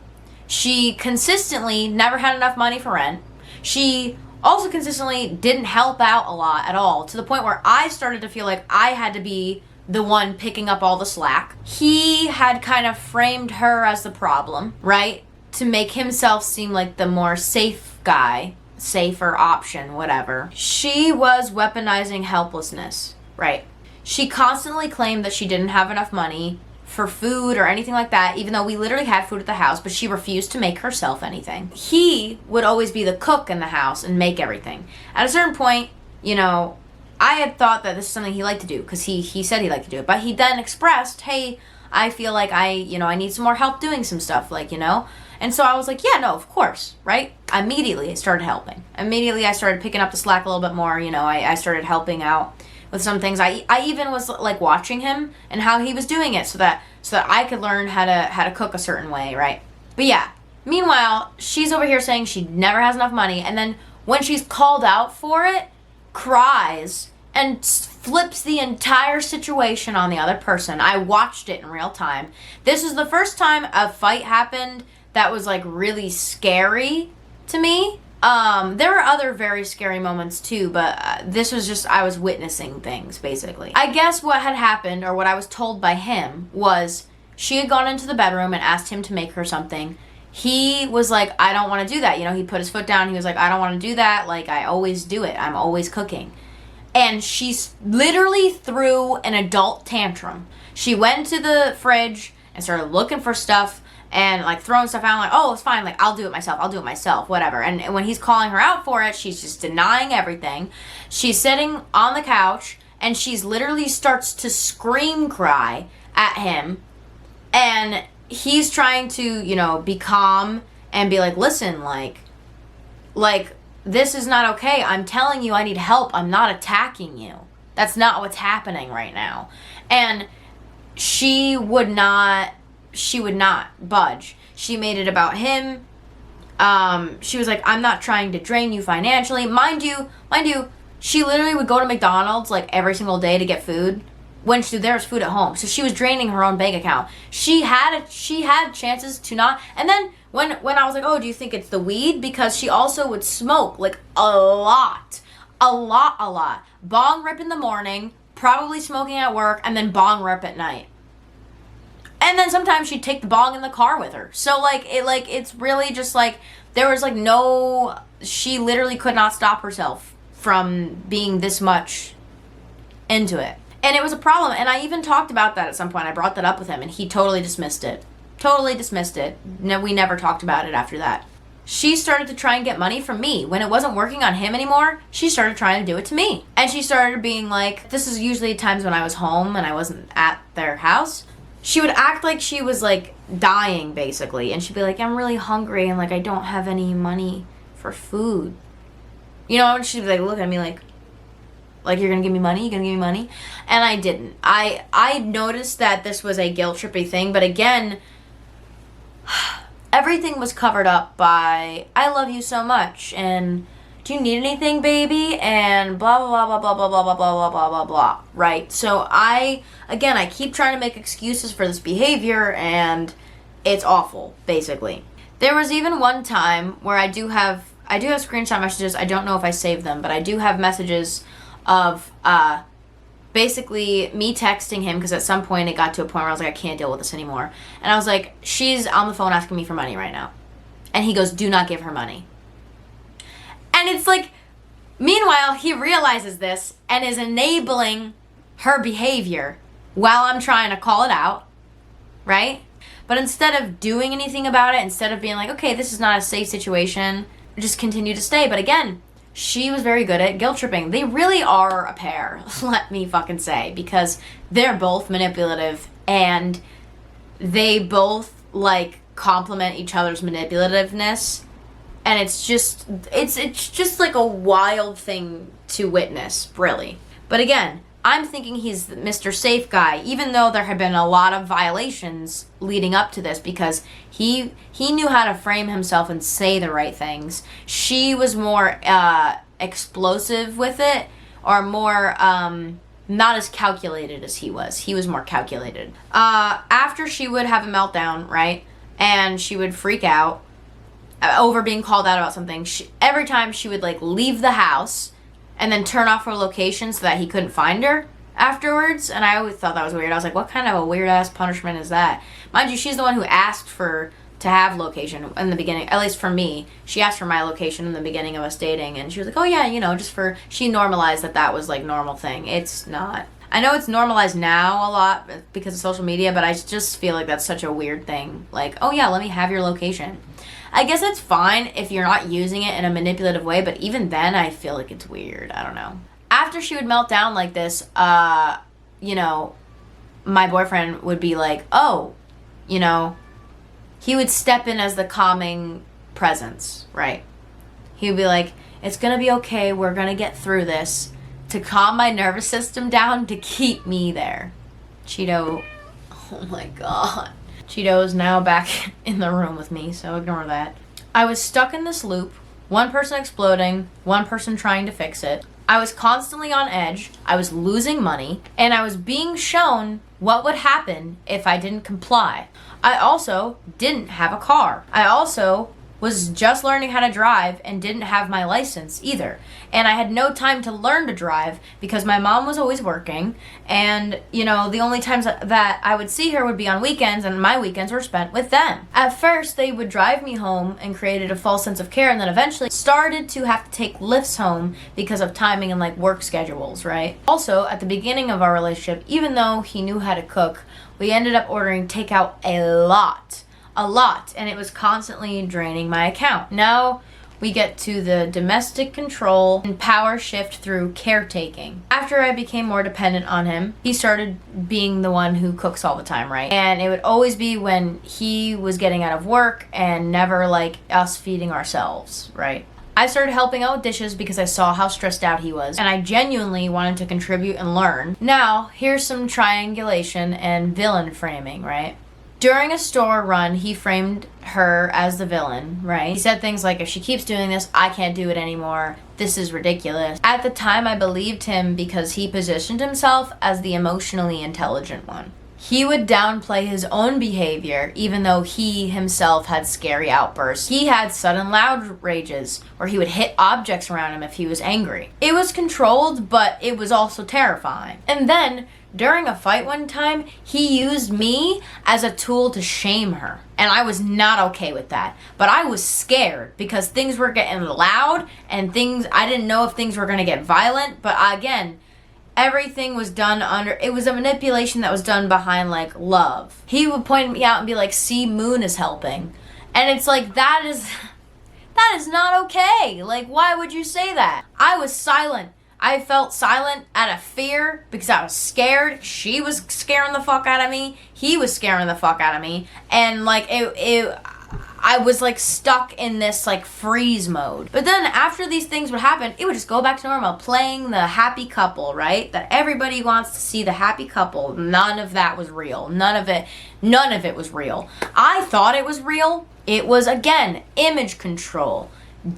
She consistently never had enough money for rent. She also consistently didn't help out a lot at all, to the point where I started to feel like I had to be the one picking up all the slack. He had kind of framed her as the problem, right? to make himself seem like the more safe guy, safer option, whatever, she was weaponizing helplessness, right? She constantly claimed that she didn't have enough money for food or anything like that, even though we literally had food at the house, but she refused to make herself anything. He would always be the cook in the house and make everything. At a certain point, you know, I had thought that this is something he liked to do, because he said he liked to do it, but he then expressed, hey, I feel like I need some more help doing some stuff, like, you know? And so I was like, yeah, no, of course, right? Immediately I started helping. Immediately I started picking up the slack a little bit more, you know, I started helping out with some things. I even was like watching him and how he was doing it so that I could learn how to cook a certain way, right? But yeah, meanwhile, she's over here saying she never has enough money, and then when she's called out for it, cries and flips the entire situation on the other person. I watched it in real time. This was the first time a fight happened that was like really scary to me. There were other very scary moments too, but this was just, I was witnessing things, basically. I guess what had happened, or what I was told by him, was she had gone into the bedroom and asked him to make her something. He was like, I don't want to do that. You know, he put his foot down. He was like, I don't want to do that. Like, I always do it. I'm always cooking. And she literally threw an adult tantrum. She went to the fridge and started looking for stuff and like throwing stuff out, like, oh, it's fine, like, I'll do it myself, whatever. And when he's calling her out for it, she's just denying everything. She's sitting on the couch and she's literally starts to scream cry at him, and he's trying to, you know, be calm and be like, listen, like this is not okay. I'm telling you I need help. I'm not attacking you. That's not what's happening right now. And she would not budge. She made it about him. She was like, I'm not trying to drain you financially. Mind you, she literally would go to McDonald's like every single day to get food when there was food at home. So she was draining her own bank account. She had chances to not. And then when I was like, oh, do you think it's the weed? Because she also would smoke like a lot. Bong rip in the morning, probably smoking at work, and then bong rip at night. And then sometimes she'd take the bong in the car with her. So it's really just like, there was like no, she literally could not stop herself from being this much into it. And it was a problem. And I even talked about that at some point. I brought that up with him and he totally dismissed it. No, we never talked about it after that. She started to try and get money from me. When it wasn't working on him anymore, she started trying to do it to me. And she started being like, this is usually times when I was home and I wasn't at their house. She would act like she was like dying, basically. And she'd be like, I'm really hungry and like I don't have any money for food. You know, and she'd be like, look at me like you're gonna give me money? And I didn't. I noticed that this was a guilt trippy thing, but again, everything was covered up by, I love you so much, and do you need anything, baby? And blah, blah, blah, blah, blah, blah, blah, blah, blah, blah, blah, blah, right? So I keep trying to make excuses for this behavior, and it's awful, basically. There was even one time where I do have screenshot messages. I don't know if I saved them, but I do have messages of basically me texting him, because at some point it got to a point where I was like, I can't deal with this anymore. And I was like, she's on the phone asking me for money right now. And he goes, do not give her money. And it's like, meanwhile, he realizes this and is enabling her behavior while I'm trying to call it out, right? But instead of doing anything about it, instead of being like, okay, this is not a safe situation, just continue to stay. But again, she was very good at guilt tripping. They really are a pair, let me fucking say, because they're both manipulative and they both like complement each other's manipulativeness. And it's just like a wild thing to witness, really. But again, I'm thinking he's the Mr. Safe guy, even though there had been a lot of violations leading up to this, because he knew how to frame himself and say the right things. She was more explosive with it, or more not as calculated as he was. He was more calculated. After she would have a meltdown, right, and she would freak out over being called out about something, every time she would like leave the house and then turn off her location so that he couldn't find her afterwards. And I always thought that was weird. I was like, what kind of a weird ass punishment is that? Mind you, she's the one who asked for to have location in the beginning, at least for me. She asked for my location in the beginning of us dating, and she was like, oh yeah, you know, she normalized that was like normal thing. It's not. I know it's normalized now a lot because of social media, but I just feel like that's such a weird thing. Like, oh yeah, let me have your location. I guess it's fine if you're not using it in a manipulative way, but even then I feel like it's weird. I don't know. After she would melt down like this, you know, my boyfriend would be like, oh, you know, he would step in as the calming presence, right? He would be like, it's gonna be okay, we're gonna get through this, to calm my nervous system down, to keep me there. Cheeto, oh my god. Cheeto is now back in the room with me, so ignore that. I was stuck in this loop, one person exploding, one person trying to fix it. I was constantly on edge, I was losing money, and I was being shown what would happen if I didn't comply. I also didn't have a car. I also was just learning how to drive and didn't have my license either. And I had no time to learn to drive because my mom was always working, and, you know, the only times that I would see her would be on weekends, and my weekends were spent with them. At first, they would drive me home and created a false sense of care, and then eventually started to have to take lifts home because of timing and like work schedules, right? Also, at the beginning of our relationship, even though he knew how to cook, we ended up ordering takeout a lot, and it was constantly draining my account. Now we get to the domestic control and power shift through caretaking. After I became more dependent on him, he started being the one who cooks all the time, right? And it would always be when he was getting out of work and never like us feeding ourselves, right? I started helping out with dishes because I saw how stressed out he was, and I genuinely wanted to contribute and learn. Now, here's some triangulation and villain framing, right? During a store run, he framed her as the villain, right? He said things like, if she keeps doing this, I can't do it anymore. This is ridiculous. At the time, I believed him because he positioned himself as the emotionally intelligent one. He would downplay his own behavior, even though he himself had scary outbursts. He had sudden loud rages, where he would hit objects around him if he was angry. It was controlled, but it was also terrifying. And then, during a fight one time, he used me as a tool to shame her. And I was not okay with that. But I was scared because things were getting loud and I didn't know if things were going to get violent. But again, everything was done it was a manipulation that was done behind like love. He would point me out and be like, see, Moon is helping. And it's like, that is not okay. Like, why would you say that? I was silent. I felt silent out of fear because I was scared. She was scaring the fuck out of me. He was scaring the fuck out of me. And like I was like stuck in this like freeze mode. But then after these things would happen, it would just go back to normal, playing the happy couple, right? That everybody wants to see the happy couple. None of that was real. None of it was real. I thought it was real. It was, again, image control.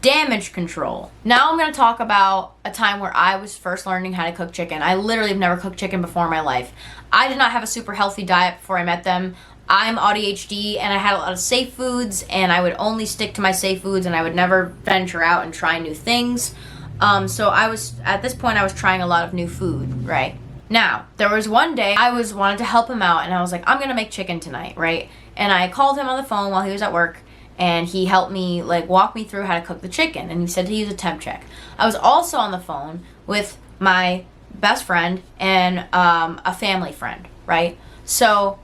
Damage control. Now I'm going to talk about a time where I was first learning how to cook chicken. I literally have never cooked chicken before in my life. I did not have a super healthy diet before I met them. I'm ADHD and I had a lot of safe foods, and I would only stick to my safe foods, and I would never venture out and try new things. So at this point I was trying a lot of new food, right? Now, there was one day I wanted to help him out, and I was like, I'm going to make chicken tonight, right? And I called him on the phone while he was at work, and he helped me, like, walk me through how to cook the chicken. And he said to use a temp check. I was also on the phone with my best friend and a family friend, right? So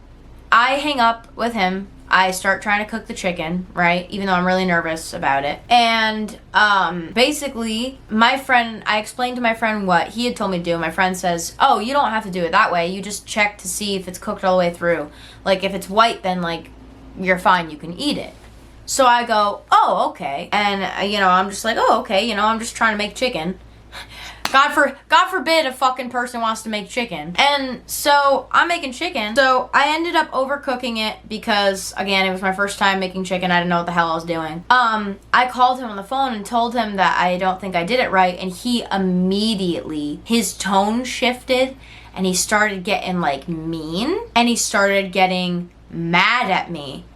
I hang up with him. I start trying to cook the chicken, right? Even though I'm really nervous about it. And basically, I explained to my friend what he had told me to do. My friend says, oh, you don't have to do it that way. You just check to see if it's cooked all the way through. Like, if it's white, then, like, you're fine. You can eat it. So I go, oh, okay. And, I'm just like, oh, okay. I'm just trying to make chicken. God forbid a fucking person wants to make chicken. And so I'm making chicken. So I ended up overcooking it because, again, it was my first time making chicken. I didn't know what the hell I was doing. I called him on the phone and told him that I don't think I did it right. And he immediately, his tone shifted and he started getting, like, mean. And he started getting mad at me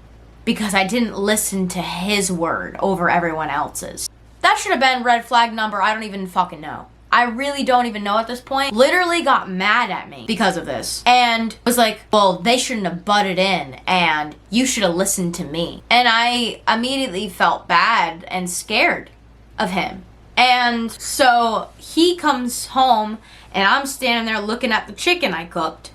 because I didn't listen to his word over everyone else's. That should have been red flag number, I don't even fucking know. I really don't even know at this point, literally got mad at me because of this and was like, well, they shouldn't have butted in and you should have listened to me. And I immediately felt bad and scared of him. And so he comes home and I'm standing there looking at the chicken I cooked.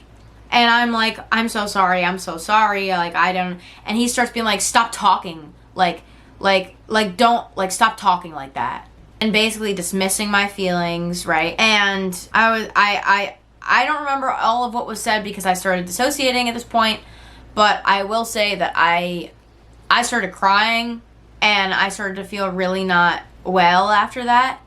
And I'm like, I'm so sorry. Like, I don't, and he starts being like, stop talking. Don't, stop talking like that. And basically dismissing my feelings, right? And I don't remember all of what was said because I started dissociating at this point, but I will say that I started crying and I started to feel really not well after that.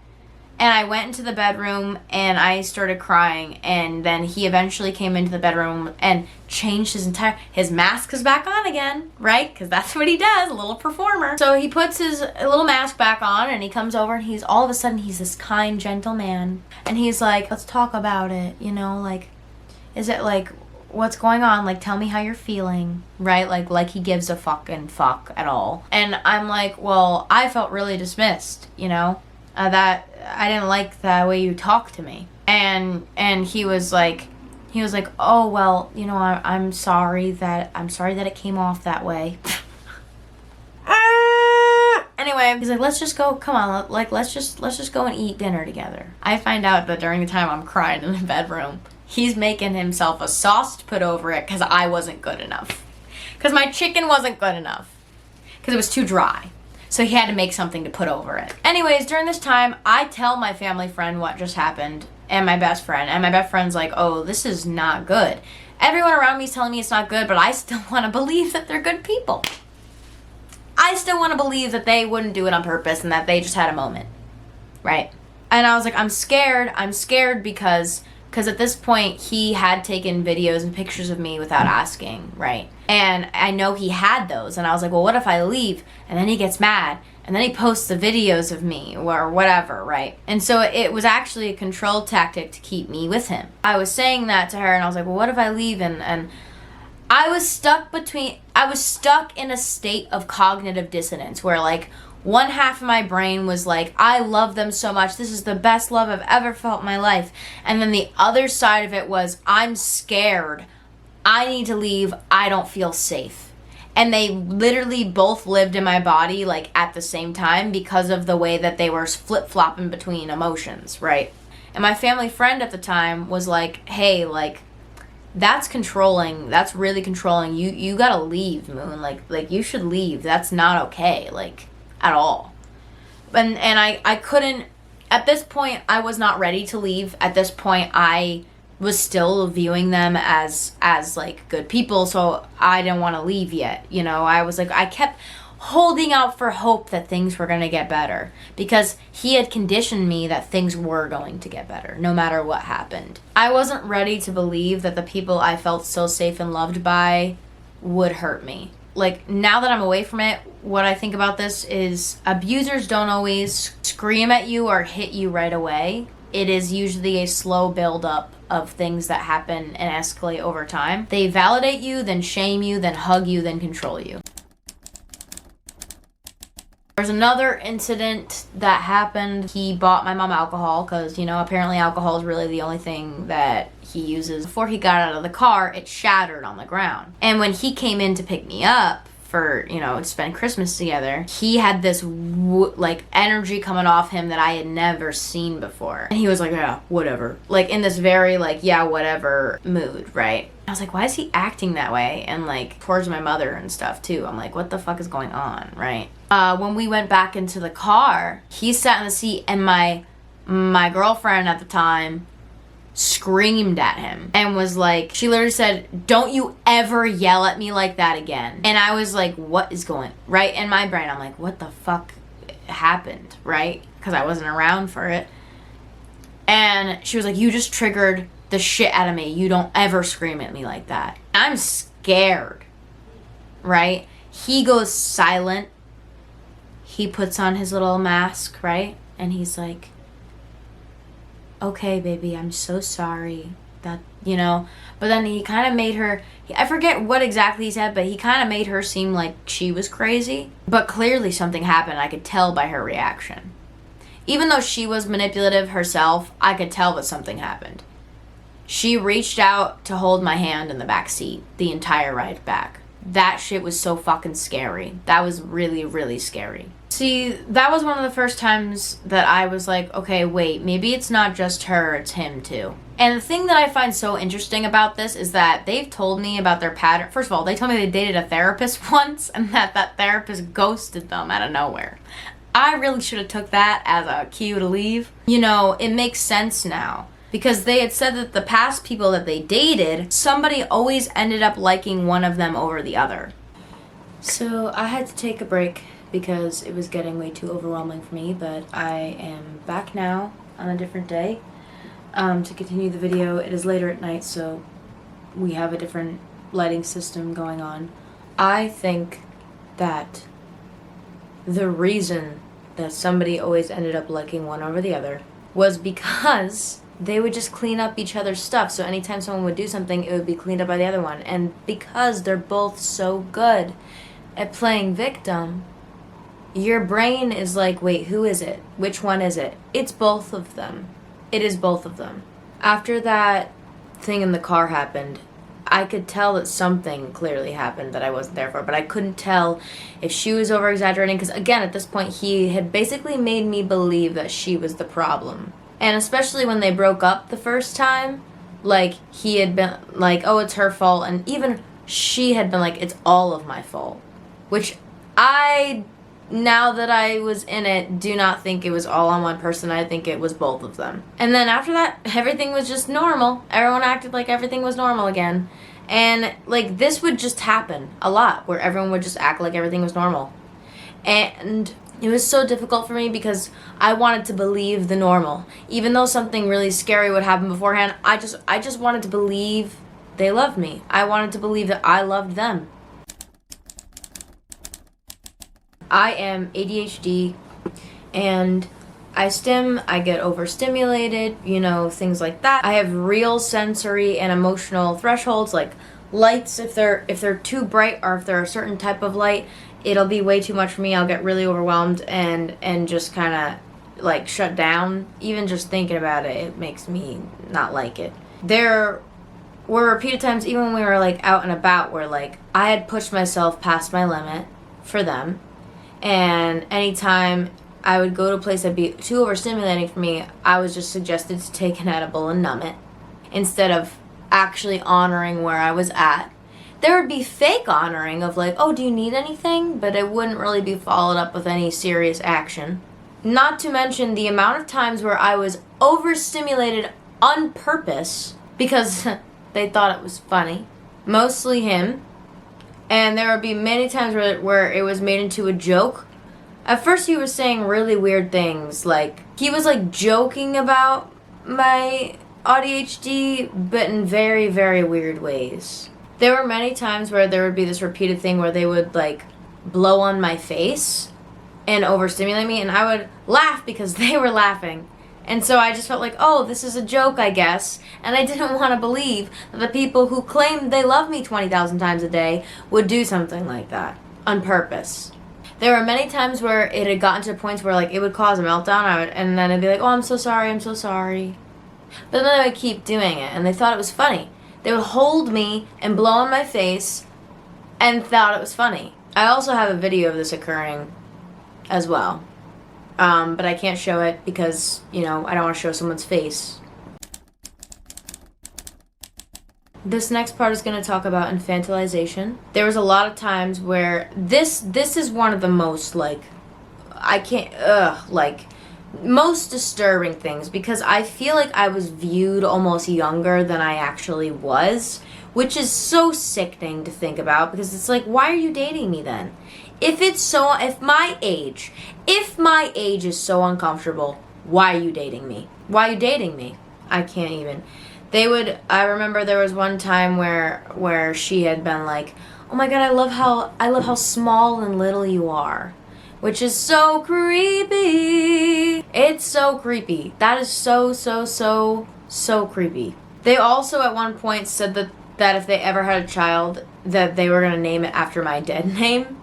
And I went into the bedroom and I started crying, and then he eventually came into the bedroom and changed his mask is back on again, right? Because that's what he does, a little performer. So he puts his little mask back on and he comes over and he's all of a sudden he's this kind, gentle man. And he's like, let's talk about it, like, is it like, what's going on? Like, tell me how you're feeling, right? Like he gives a fucking fuck at all. And I'm like, well, I felt really dismissed, that I didn't like the way you talk to me. And he was like, oh, well, I'm sorry that it came off that way. Anyway, he's like, let's just go, come on, let's just go and eat dinner together. I find out that during the time I'm crying in the bedroom, he's making himself a sauce to put over it because I wasn't good enough. Because my chicken wasn't good enough. Because it was too dry. So he had to make something to put over it. Anyways, during this time, I tell my family friend what just happened and my best friend. And my best friend's like, oh, this is not good. Everyone around me is telling me it's not good, but I still want to believe that they're good people. I still want to believe that they wouldn't do it on purpose and that they just had a moment. Right? And I was like, I'm scared. I'm scared because at this point, he had taken videos and pictures of me without asking, right? And I know he had those. And I was like, well, what if I leave? And then he gets mad. And then he posts the videos of me or whatever, right? And so it was actually a control tactic to keep me with him. I was saying that to her and I was like, well, what if I leave? And I was stuck in a state of cognitive dissonance where like, one half of my brain was like, I love them so much. This is the best love I've ever felt in my life. And then the other side of it was, I'm scared. I need to leave. I don't feel safe. And they literally both lived in my body like at the same time because of the way that they were flip-flopping between emotions, right? And my family friend at the time was like, hey, like, that's controlling. That's really controlling. You gotta leave, Moon. Like you should leave. That's not okay. Like, at all. And I couldn't, at this point, I was not ready to leave. At this point, I was still viewing them as like good people, so I didn't want to leave yet. I was like, I kept holding out for hope that things were going to get better because he had conditioned me that things were going to get better no matter what happened. I wasn't ready to believe that the people I felt so safe and loved by would hurt me. Like, now that I'm away from it, what I think about this is abusers don't always scream at you or hit you right away. It is usually a slow build-up of things that happen and escalate over time. They validate you, then shame you, then hug you, then control you. There's another incident that happened. He bought my mom alcohol because, apparently alcohol is really the only thing that he uses. Before he got out of the car, it shattered on the ground. And when he came in to pick me up for, to spend Christmas together, he had this, energy coming off him that I had never seen before. And he was like, yeah, whatever. Like, in this very, yeah, whatever mood, right? I was like, why is he acting that way? And, towards my mother and stuff, too. I'm like, what the fuck is going on, right? When we went back into the car, he sat in the seat and my girlfriend at the time screamed at him and was like, she literally said, don't you ever yell at me like that again. And I was like, what is going, right? In my brain, I'm like, what the fuck happened, right? Because I wasn't around for it. And she was like, you just triggered the shit out of me. You don't ever scream at me like that. I'm scared, right? He goes silent. He puts on his little mask, right? And he's like, okay, baby, I'm so sorry that, But then he kind of made her, I forget what exactly he said, but he kind of made her seem like she was crazy. But clearly something happened. I could tell by her reaction. Even though she was manipulative herself, I could tell that something happened. She reached out to hold my hand in the back seat the entire ride back. That shit was so fucking scary. That was really, really scary. See, that was one of the first times that I was like, okay, wait, maybe it's not just her, it's him too. And the thing that I find so interesting about this is that they've told me about their pattern. First of all, they told me they dated a therapist once and that therapist ghosted them out of nowhere. I really should have took that as a cue to leave. You know, it makes sense now. Because they had said that the past people that they dated, somebody always ended up liking one of them over the other. So I had to take a break because it was getting way too overwhelming for me, but I am back now on a different day to continue the video. It is later at night, so we have a different lighting system going on. I think that the reason that somebody always ended up liking one over the other was because they would just clean up each other's stuff. So anytime someone would do something, it would be cleaned up by the other one. And because they're both so good at playing victim, your brain is like, wait, who is it? Which one is it? It's both of them. It is both of them. After that thing in the car happened, I could tell that something clearly happened that I wasn't there for, but I couldn't tell if she was over-exaggerating, because again, at this point, he had basically made me believe that she was the problem. And especially when they broke up the first time, like, he had been like, oh, it's her fault, and even she had been like, it's all of my fault. Which I, now that I was in it, do not think it was all on one person. I think it was both of them. And then after that, everything was just normal. Everyone acted like everything was normal again. And, like, this would just happen a lot, where everyone would just act like everything was normal. And it was so difficult for me because I wanted to believe the normal. Even though something really scary would happen beforehand, I just wanted to believe they loved me. I wanted to believe that I loved them. I am ADHD, and I get overstimulated, you know, things like that. I have real sensory and emotional thresholds, like lights, if they're too bright or if they're a certain type of light, it'll be way too much for me. I'll get really overwhelmed and just kind of like shut down. Even just thinking about it, it makes me not like it. There were repeated times, even when we were like out and about, where like I had pushed myself past my limit for them. And anytime I would go to a place that'd be too overstimulating for me, I was just suggested to take an edible and numb it instead of actually honoring where I was at. There would be fake honoring of like, oh, do you need anything? But it wouldn't really be followed up with any serious action. Not to mention the amount of times where I was overstimulated on purpose because they thought it was funny. Mostly him. And there would be many times where it was made into a joke. At first he was saying really weird things, like he was like joking about my ADHD, but in very, very weird ways. There were many times where there would be this repeated thing where they would like blow on my face and overstimulate me, and I would laugh because they were laughing. And so I just felt like, oh, this is a joke, I guess. And I didn't want to believe that the people who claimed they love me 20,000 times a day would do something like that on purpose. There were many times where it had gotten to points where like it would cause a meltdown, and then I'd be like, oh, I'm so sorry. But then I would keep doing it, and they thought it was funny. They would hold me and blow on my face and thought it was funny. I also have a video of this occurring as well. But I can't show it because, you know, I don't want to show someone's face. This next part is going to talk about infantilization. There was a lot of times where this is one of the most, like, most disturbing things, because I feel like I was viewed almost younger than I actually was, which is so sickening to think about, because it's like, why are you dating me then? If my age is so uncomfortable, why are you dating me? Why are you dating me? I can't even. I remember there was one time where she had been like, oh my god, I love how small and little you are. Which is so creepy. It's so creepy. That is so creepy. They also at one point said that if they ever had a child, that they were going to name it after my dead name.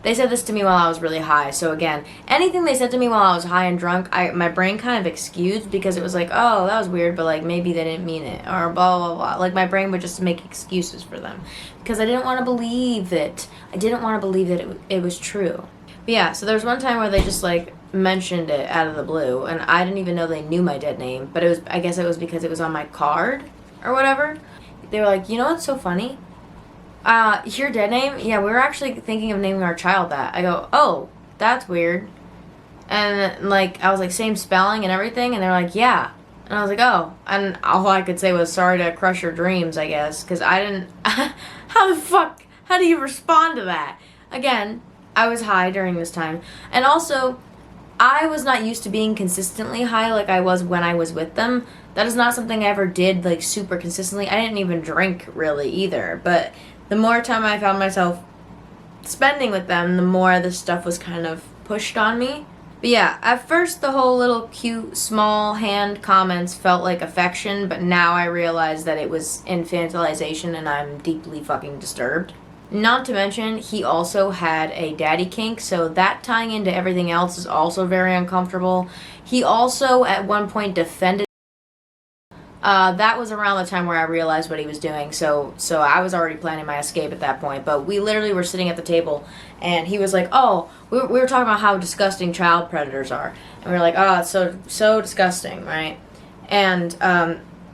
They said this to me while I was really high. So again, anything they said to me while I was high and drunk, my brain kind of excused because it was like, oh, that was weird, but like maybe they didn't mean it, or blah, blah, blah. Like my brain would just make excuses for them because I didn't want to believe it. I didn't want to believe that it was true. But yeah, so there was one time where they just like mentioned it out of the blue, and I didn't even know they knew my dead name, but I guess it was because it was on my card or whatever. They were like, you know what's so funny? Your dead name? Yeah, we were actually thinking of naming our child that. I go, oh, that's weird. And like, I was like, same spelling and everything, and they're like, yeah. And I was like, oh. And all I could say was, sorry to crush your dreams, I guess, because I didn't, how do you respond to that? Again, I was high during this time. And also, I was not used to being consistently high like I was when I was with them. That is not something I ever did like super consistently. I didn't even drink really either. But the more time I found myself spending with them, the more this stuff was kind of pushed on me. But yeah, at first the whole little cute small hand comments felt like affection, but now I realize that it was infantilization and I'm deeply fucking disturbed. Not to mention, he also had a daddy kink, so that tying into everything else is also very uncomfortable. He also, at one point, defended. That was around the time where I realized what he was doing, so I was already planning my escape at that point. But we literally were sitting at the table, and he was like, oh, we were talking about how disgusting child predators are. And we were like, oh, it's so disgusting, right? And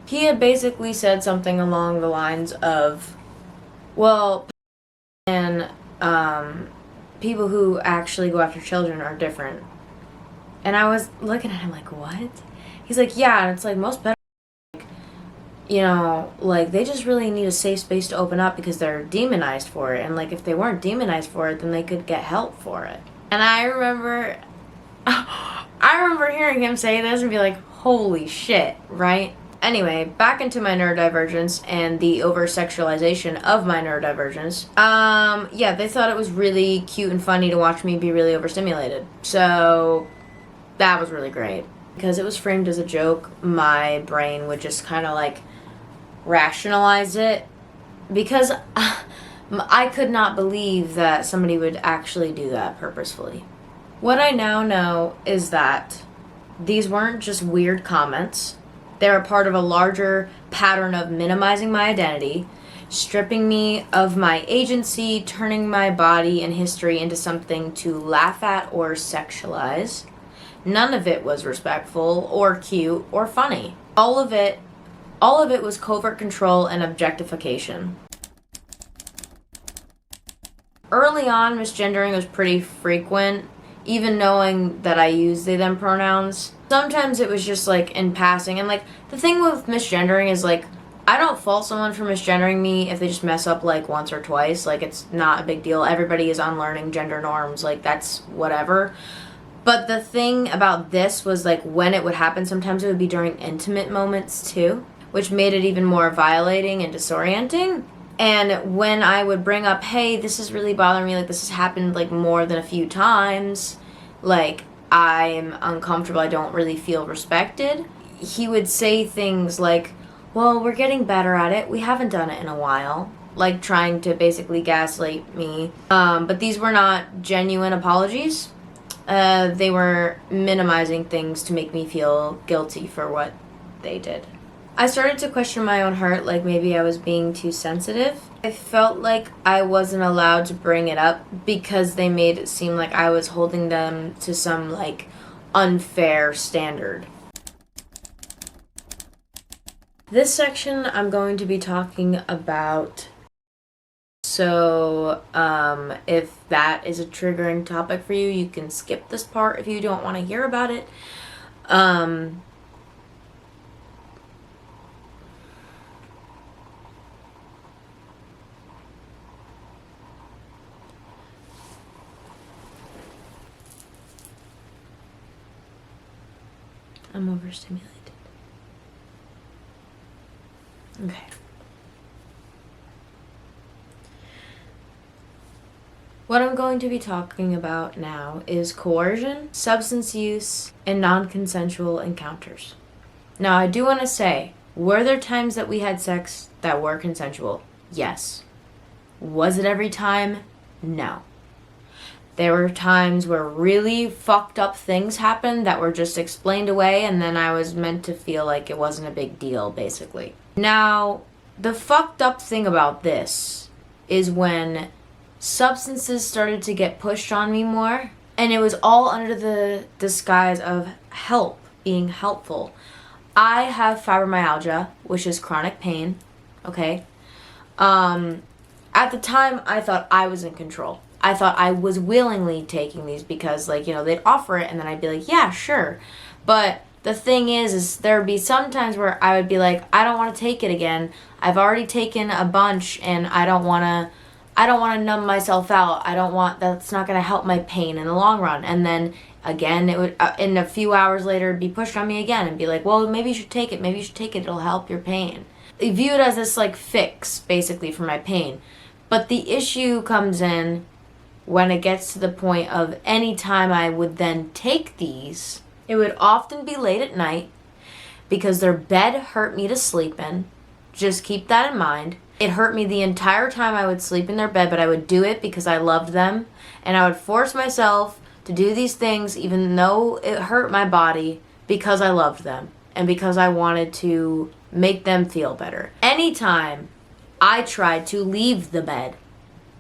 he had basically said something along the lines of, well, and people who actually go after children are different. And I was looking at him like, what? He's like, yeah, and it's like most pedophiles, like, you know, like they just really need a safe space to open up because they're demonized for it. And like if they weren't demonized for it, then they could get help for it. And I remember hearing him say this and be like, holy shit, right? Anyway, back into my neurodivergence and the over-sexualization of my neurodivergence. Yeah, they thought it was really cute and funny to watch me be really overstimulated. So that was really great. Because it was framed as a joke, my brain would just kind of like rationalize it. Because I could not believe that somebody would actually do that purposefully. What I now know is that these weren't just weird comments. They're a part of a larger pattern of minimizing my identity, stripping me of my agency, turning my body and history into something to laugh at or sexualize. None of it was respectful or cute or funny. All of it was covert control and objectification. Early on, misgendering was pretty frequent, even knowing that I use they them pronouns. Sometimes it was just like in passing, and like the thing with misgendering is like I don't fault someone for misgendering me if they just mess up like once or twice. Like it's not a big deal. Everybody is unlearning gender norms, like that's whatever. But the thing about this was like when it would happen, sometimes it would be during intimate moments too, which made it even more violating and disorienting. And when I would bring up, hey, this is really bothering me, like this has happened like more than a few times, like I'm uncomfortable, I don't really feel respected, he would say things like, well, we're getting better at it, we haven't done it in a while, like trying to basically gaslight me. But these were not genuine apologies. They were minimizing things to make me feel guilty for what they did. I started to question my own heart, like maybe I was being too sensitive. I felt like I wasn't allowed to bring it up because they made it seem like I was holding them to some like unfair standard. This section I'm going to be talking about. So if that is a triggering topic for you, you can skip this part if you don't want to hear about it. I'm overstimulated. Okay. What I'm going to be talking about now is coercion, substance use, and non-consensual encounters. Now, I do want to say, were there times that we had sex that were consensual? Yes. Was it every time? No. There were times where really fucked up things happened that were just explained away, and then I was meant to feel like it wasn't a big deal, basically. Now, the fucked up thing about this is when substances started to get pushed on me more, and it was all under the disguise of help, being helpful. I have fibromyalgia, which is chronic pain, okay? At the time, I thought I was in control. I thought I was willingly taking these because, like, you know, they'd offer it and then I'd be like, yeah, sure. But the thing is there would be some times where I would be like, I don't want to take it again. I've already taken a bunch and I don't want to numb myself out. That's not going to help my pain in the long run. And then again, it would, in a few hours later, be pushed on me again and be like, well, maybe you should take it. Maybe you should take it. It'll help your pain. I view it as this, like, fix, basically, for my pain. But the issue comes in when it gets to the point of any time I would then take these, it would often be late at night because their bed hurt me to sleep in. Just keep that in mind. It hurt me the entire time I would sleep in their bed, but I would do it because I loved them. And I would force myself to do these things even though it hurt my body because I loved them and because I wanted to make them feel better. Anytime I tried to leave the bed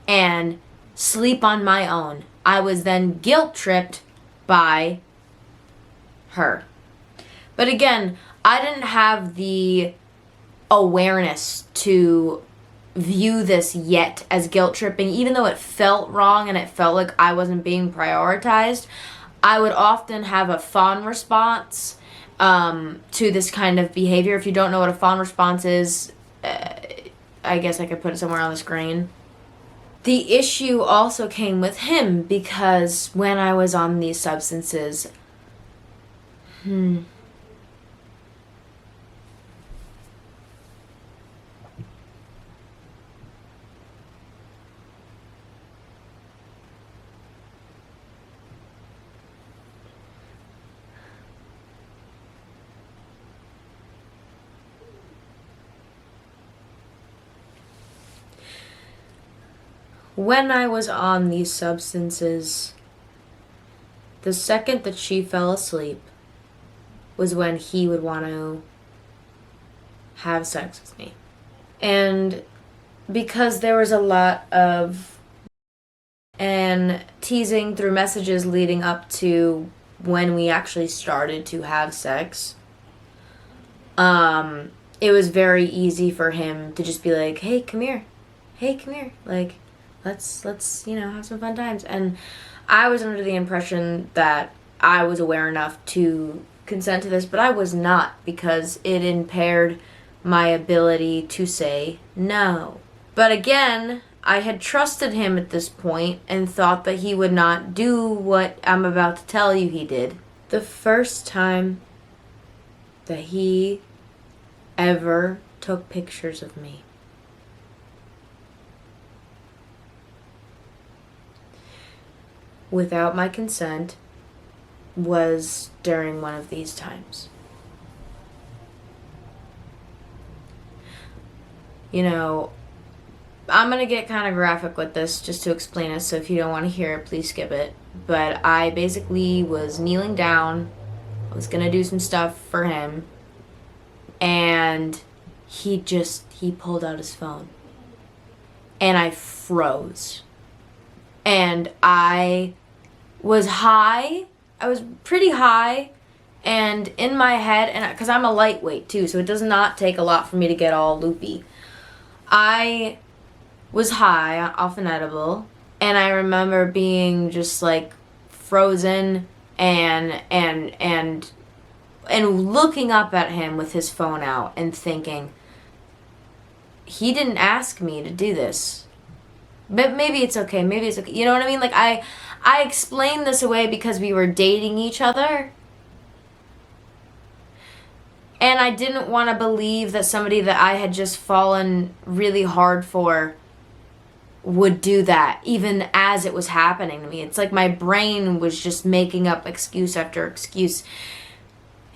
and sleep on my own, I was then guilt-tripped by her. But again, I didn't have the awareness to view this yet as guilt-tripping, even though it felt wrong and it felt like I wasn't being prioritized. I would often have a fawn response to this kind of behavior. If you don't know what a fawn response is, I guess I could put it somewhere on the screen. The issue also came with him because when I was on these substances, when I was on these substances, the second that she fell asleep was when he would want to have sex with me. And because there was a lot of and teasing through messages leading up to when we actually started to have sex, it was very easy for him to just be like, hey, come here. Hey, come here. Like, let's have some fun times. And I was under the impression that I was aware enough to consent to this, but I was not, because it impaired my ability to say no. But again, I had trusted him at this point and thought that he would not do what I'm about to tell you he did. The first time that he ever took pictures of me, without my consent, was during one of these times. You know, I'm going to get kind of graphic with this just to explain it, so if you don't want to hear it, please skip it. But I basically was kneeling down, I was going to do some stuff for him, and he pulled out his phone. And I froze. And I was high. I was pretty high. And in my head, and because I'm a lightweight too, so it does not take a lot for me to get all loopy. I was high off an edible, and I remember being just like frozen and looking up at him with his phone out and thinking, he didn't ask me to do this. But maybe it's okay. Maybe it's okay. You know what I mean? Like, I explained this away because we were dating each other. And I didn't want to believe that somebody that I had just fallen really hard for would do that, even as it was happening to me. It's like my brain was just making up excuse after excuse.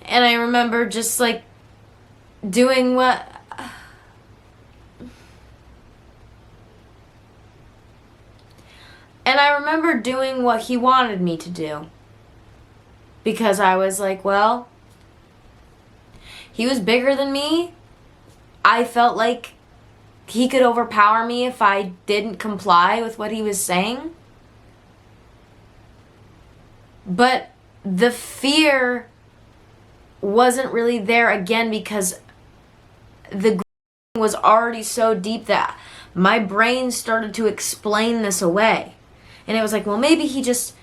And I remember just, like, doing what... And And I remember doing what he wanted me to do. Because I was like, well, he was bigger than me. I felt like he could overpower me if I didn't comply with what he was saying. But the fear wasn't really there again because the was already so deep that my brain started to explain this away. And it was like, well, maybe he just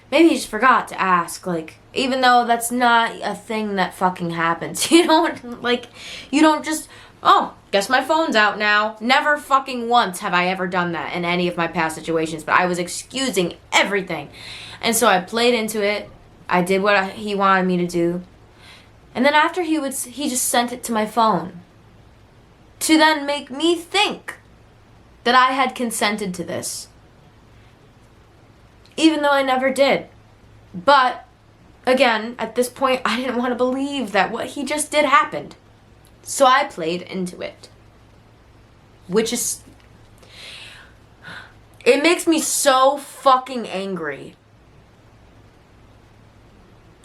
forgot to ask, like, even though that's not a thing that fucking happens. You don't just, oh, guess my phone's out now. Never fucking once have I ever done that in any of my past situations, but I was excusing everything. And so I played into it. I did what he wanted me to do. And then after he just sent it to my phone to then make me think that I had consented to this. Even though I never did. But, again, at this point, I didn't want to believe that what he just did happened. So I played into it. Which is... It makes me so fucking angry.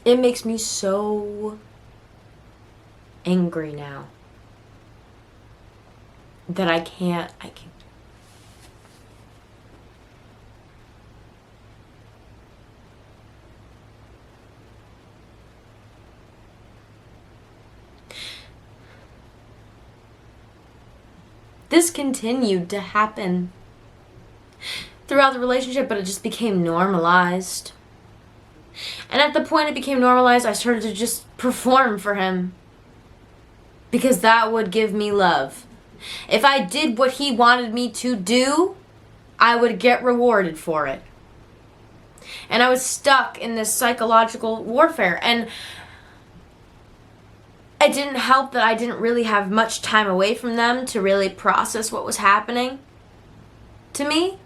It makes me so angry now. That I can't. This continued to happen throughout the relationship, but it just became normalized. And at the point it became normalized, I started to just perform for him. Because that would give me love. If I did what he wanted me to do, I would get rewarded for it. And I was stuck in this psychological warfare. And it didn't help that I didn't really have much time away from them to really process what was happening to me.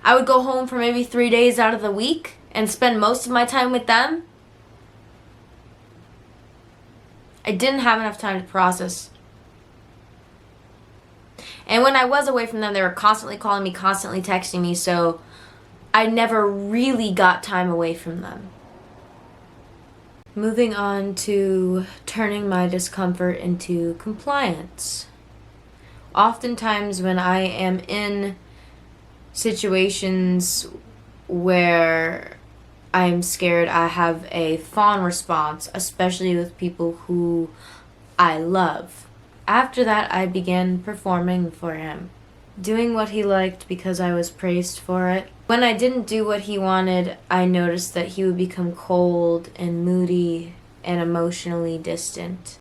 I would go home for maybe 3 days out of the week and spend most of my time with them. I didn't have enough time to process. And when I was away from them, they were constantly calling me, constantly texting me, so I never really got time away from them. Moving on to turning my discomfort into compliance. Oftentimes when I am in situations where I'm scared, I have a fawn response, especially with people who I love. After that, I began performing for him, doing what he liked because I was praised for it. When I didn't do what he wanted, I noticed that he would become cold and moody and emotionally distant.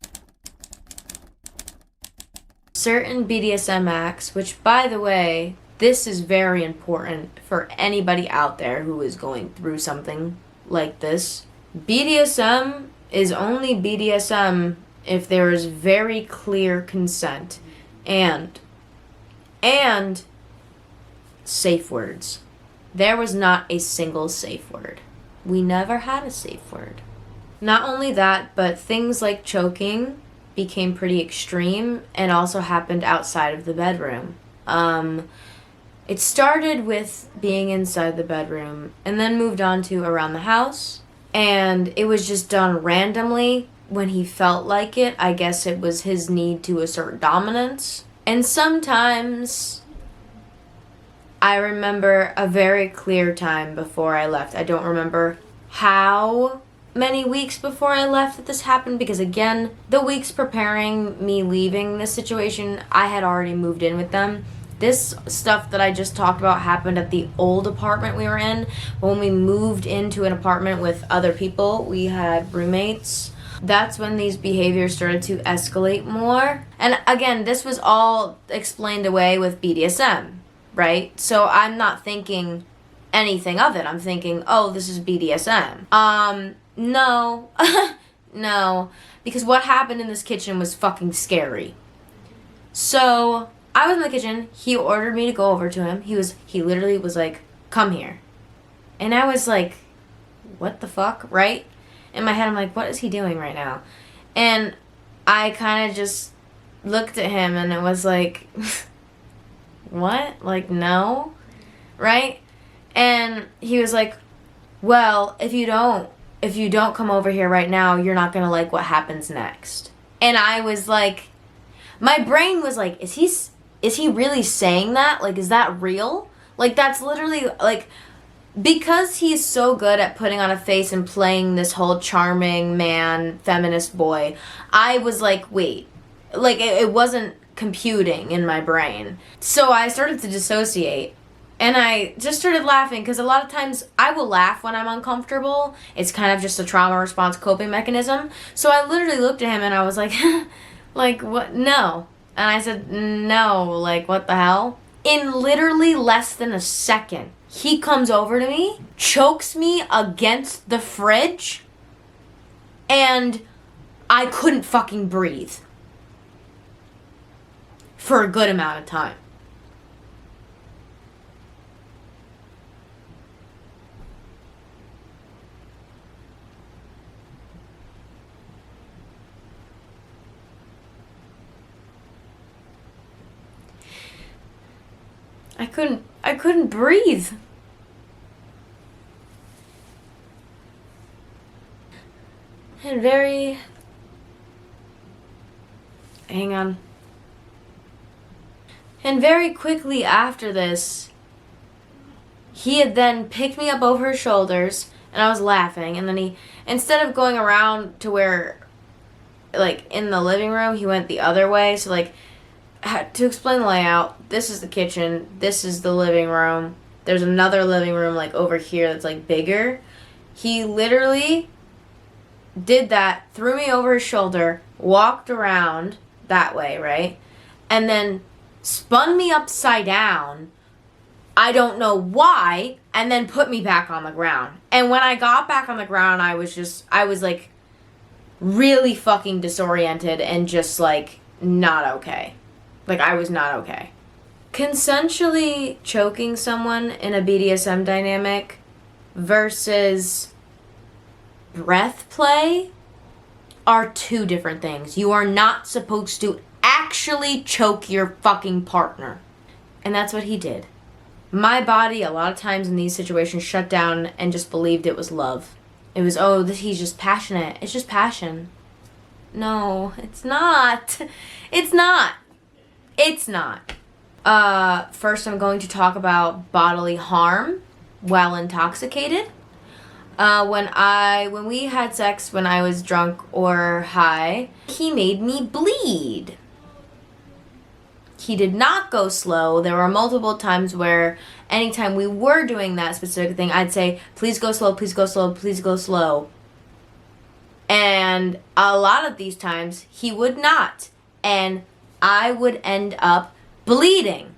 Certain BDSM acts, which, by the way, this is very important for anybody out there who is going through something like this. BDSM is only BDSM if there is very clear consent and safe words. There was not a single safe word. We never had a safe word. Not only that, but things like choking became pretty extreme and also happened outside of the bedroom. It started with being inside the bedroom and then moved on to around the house. And it was just done randomly when he felt like it. I guess it was his need to assert dominance. And sometimes I remember a very clear time before I left. I don't remember how many weeks before I left that this happened because, again, the weeks preparing me leaving this situation, I had already moved in with them. This stuff that I just talked about happened at the old apartment we were in. When we moved into an apartment with other people, we had roommates. That's when these behaviors started to escalate more. And again, this was all explained away with BDSM, right? So I'm not thinking anything of it. I'm thinking, oh, this is BDSM. No. No. Because what happened in this kitchen was fucking scary. So I was in the kitchen. He ordered me to go over to him. He literally was like, come here. And I was like, what the fuck, right? In my head, I'm like, what is he doing right now? And I kind of just looked at him and it was like, what? Like, no? Right? And he was like, well, if you don't come over here right now, you're not gonna like what happens next. And I was like, my brain was like, is he really saying that? Like, is that real? Like, that's literally, like, because he's so good at putting on a face and playing this whole charming man, feminist boy, I was like, wait. Like, it wasn't computing in my brain. So I started to dissociate. And I just started laughing, because a lot of times I will laugh when I'm uncomfortable. It's kind of just a trauma response coping mechanism. So I literally looked at him and I was like, like, what? No. And I said, no, like, what the hell? In literally less than a second, he comes over to me, chokes me against the fridge, and I couldn't fucking breathe. For a good amount of time. I couldn't breathe. And very quickly after this, he had then picked me up over his shoulders, and I was laughing, and then he, instead of going around to where, like, in the living room, he went the other way. So, like, to explain the layout, this is the kitchen, this is the living room, there's another living room, like, over here that's, like, bigger. He literally did that, threw me over his shoulder, walked around that way, right? And then spun me upside down, I don't know why, and then put me back on the ground. And when I got back on the ground, I was like really fucking disoriented and just like not okay. Like, I was not okay. Consensually choking someone in a BDSM dynamic versus breath play are two different things. You are not supposed to actually choke your fucking partner. And that's what he did. My body, a lot of times in these situations, shut down and just believed it was love. It was, oh, he's just passionate. It's just passion. No, it's not. It's not. It's not. First, I'm going to talk about bodily harm while intoxicated. When we had sex when I was drunk or high, he made me bleed. He did not go slow. There were multiple times where anytime we were doing that specific thing, I'd say, please go slow, please go slow, please go slow. And a lot of these times, he would not. And I would end up bleeding.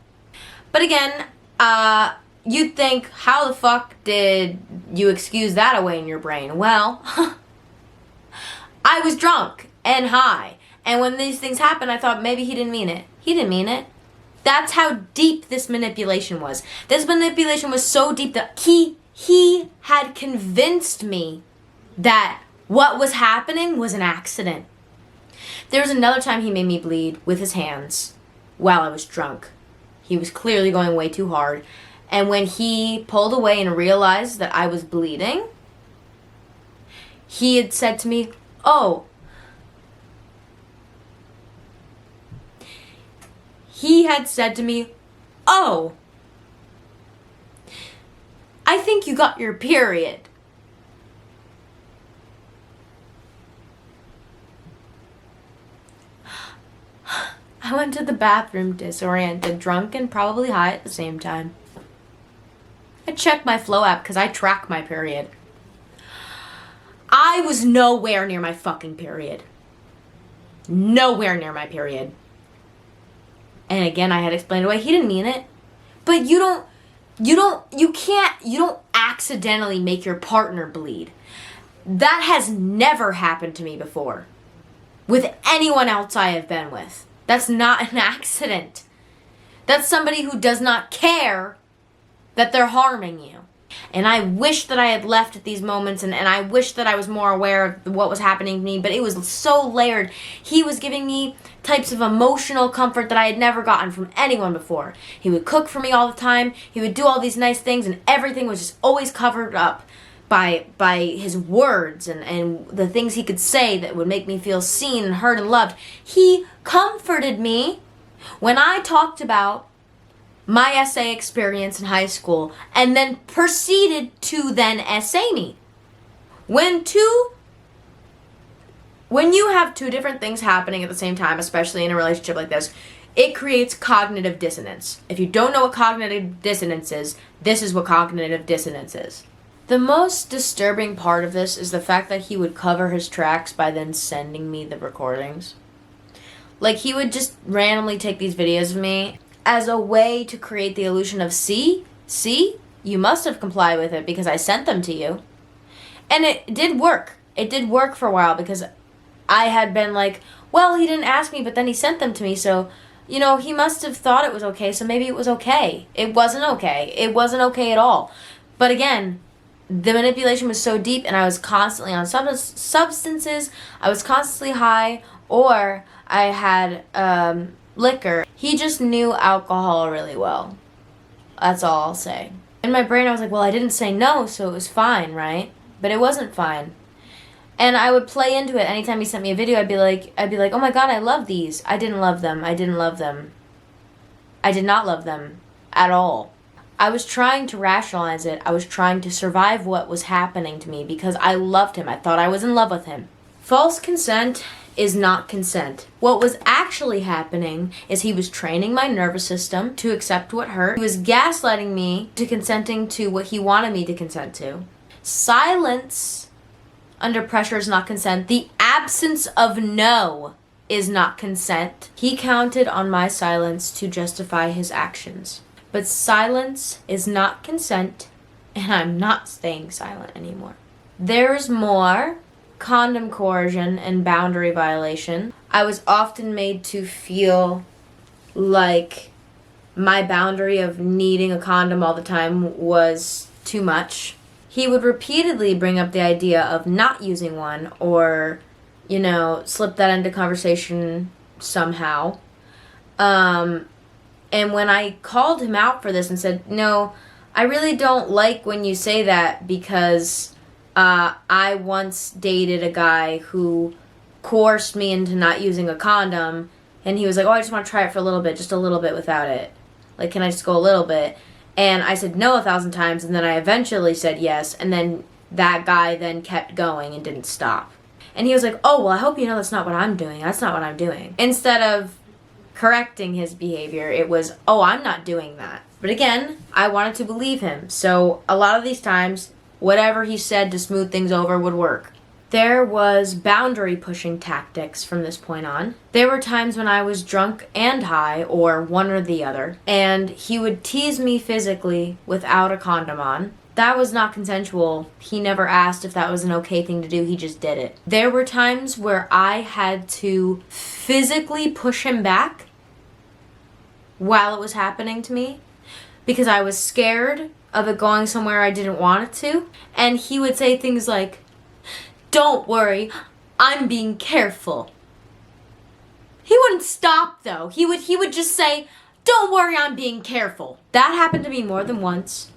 But again, you'd think, how the fuck did you excuse that away in your brain? Well, I was drunk and high. And when these things happened, I thought maybe he didn't mean it. He didn't mean it. That's how deep this manipulation was. This manipulation was so deep that he had convinced me that what was happening was an accident. There was another time he made me bleed with his hands while I was drunk. He was clearly going way too hard. And when he pulled away and realized that I was bleeding, he had said to me, oh, I think you got your period. I went to the bathroom disoriented, drunk, and probably high at the same time. I checked my Flow app because I track my period. I was nowhere near my fucking period. Nowhere near my period. And again, I had explained away, he didn't mean it. But you don't accidentally make your partner bleed. That has never happened to me before. With anyone else I have been with. That's not an accident. That's somebody who does not care that they're harming you. And I wish that I had left at these moments, and I wish that I was more aware of what was happening to me, but it was so layered. He was giving me types of emotional comfort that I had never gotten from anyone before. He would cook for me all the time. He would do all these nice things, and everything was just always covered up by his words and the things he could say that would make me feel seen and heard and loved. He comforted me when I talked about my essay experience in high school, and then proceeded to then essay me. When you have two different things happening at the same time, especially in a relationship like this, it creates cognitive dissonance. If you don't know what cognitive dissonance is, this is what cognitive dissonance is. The most disturbing part of this is the fact that he would cover his tracks by then sending me the recordings. Like, he would just randomly take these videos of me as a way to create the illusion of, see, you must have complied with it because I sent them to you. And it did work. It did work for a while because I had been like, well, he didn't ask me, but then he sent them to me, so, he must have thought it was okay, so maybe it was okay. It wasn't okay. It wasn't okay at all. But again, the manipulation was so deep, and I was constantly on substances, I was constantly high, or I had liquor. He just knew alcohol really well. That's all I'll say. In my brain, I was like, well, I didn't say no, so it was fine, right? But it wasn't fine. And I would play into it. Anytime he sent me a video, I'd be like, oh my God, I love these. I didn't love them. I didn't love them. I did not love them at all. I was trying to rationalize it. I was trying to survive what was happening to me because I loved him. I thought I was in love with him. False consent is not consent. What was actually happening is he was training my nervous system to accept what hurt. He was gaslighting me to consenting to what he wanted me to consent to. Silence under pressure is not consent. The absence of no is not consent. He counted on my silence to justify his actions. But silence is not consent, and I'm not staying silent anymore. There's more condom coercion and boundary violation. I was often made to feel like my boundary of needing a condom all the time was too much. He would repeatedly bring up the idea of not using one or, slip that into conversation somehow. And when I called him out for this and said, no, I really don't like when you say that because I once dated a guy who coerced me into not using a condom, and he was like, oh, I just want to try it for a little bit, just a little bit without it. Like, can I just go a little bit? And I said no 1,000 times, and then I eventually said yes, and then that guy then kept going and didn't stop. And he was like, oh, well, I hope you know that's not what I'm doing. That's not what I'm doing. Instead of correcting his behavior, it was, oh, I'm not doing that. But again, I wanted to believe him. So a lot of these times, whatever he said to smooth things over would work. There was boundary pushing tactics from this point on. There were times when I was drunk and high, or one or the other, and he would tease me physically without a condom on. That was not consensual. He never asked if that was an okay thing to do, he just did it. There were times where I had to physically push him back while it was happening to me because I was scared of it going somewhere I didn't want it to. And he would say things like, don't worry, I'm being careful. He wouldn't stop though. He would just say, don't worry, I'm being careful. That happened to me more than once.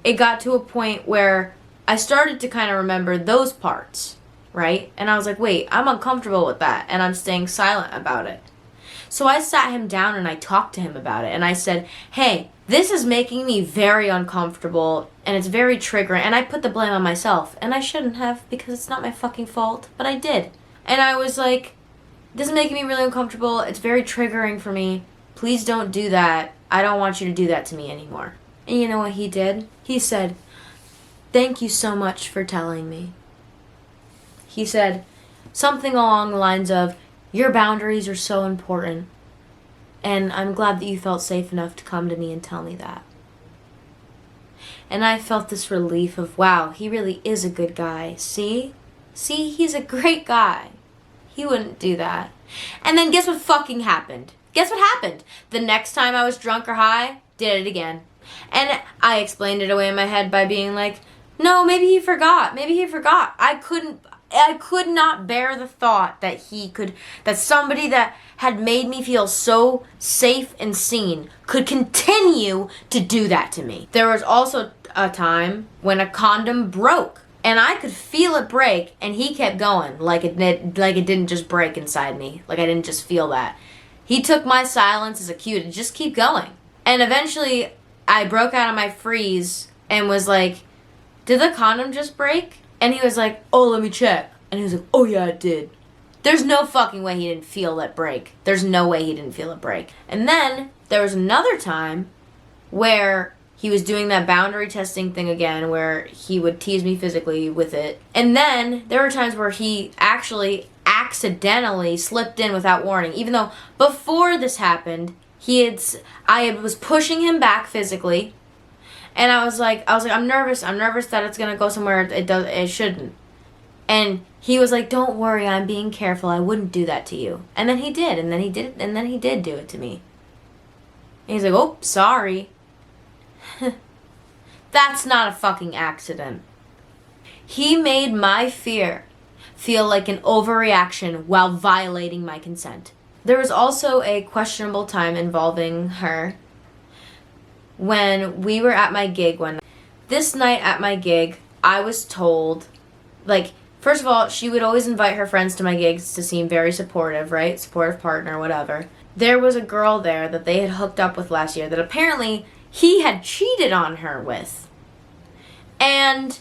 It got to a point where I started to kind of remember those parts, right? And I was like, wait, I'm uncomfortable with that, and I'm staying silent about it. So I sat him down and I talked to him about it, and I said, hey, this is making me very uncomfortable, and it's very triggering, and I put the blame on myself, and I shouldn't have, because it's not my fucking fault, but I did. And I was like, this is making me really uncomfortable, it's very triggering for me, please don't do that, I don't want you to do that to me anymore. And you know what he did? He said, thank you so much for telling me. He said something along the lines of, your boundaries are so important, and I'm glad that you felt safe enough to come to me and tell me that. And I felt this relief of, wow, he really is a good guy. See, he's a great guy. He wouldn't do that. And then guess what fucking happened? Guess what happened? The next time I was drunk or high, did it again. And I explained it away in my head by being like, no, maybe he forgot. Maybe he forgot. I could not bear the thought that that somebody that had made me feel so safe and seen could continue to do that to me. There was also a time when a condom broke, and I could feel it break, and he kept going like it didn't just break inside me. Like I didn't just feel that. He took my silence as a cue to just keep going. And eventually, I broke out of my freeze and was like, did the condom just break? And he was like, oh, let me check. And he was like, oh yeah, it did. There's no fucking way he didn't feel it break. There's no way he didn't feel it break. And then there was another time where he was doing that boundary testing thing again, where he would tease me physically with it. And then there were times where he actually accidentally slipped in without warning, even though before this happened, I was pushing him back physically, and I was like, I'm nervous that it's gonna go somewhere it shouldn't. And he was like, don't worry, I'm being careful, I wouldn't do that to you. And then he did, and then he did do it to me. And he's like, oh, sorry. That's not a fucking accident. He made my fear feel like an overreaction while violating my consent. There was also a questionable time involving her when we were at my gig one night. This night at my gig, I was told, like, first of all, she would always invite her friends to my gigs to seem very supportive, right? Supportive partner, whatever. There was a girl there that they had hooked up with last year that apparently he had cheated on her with. And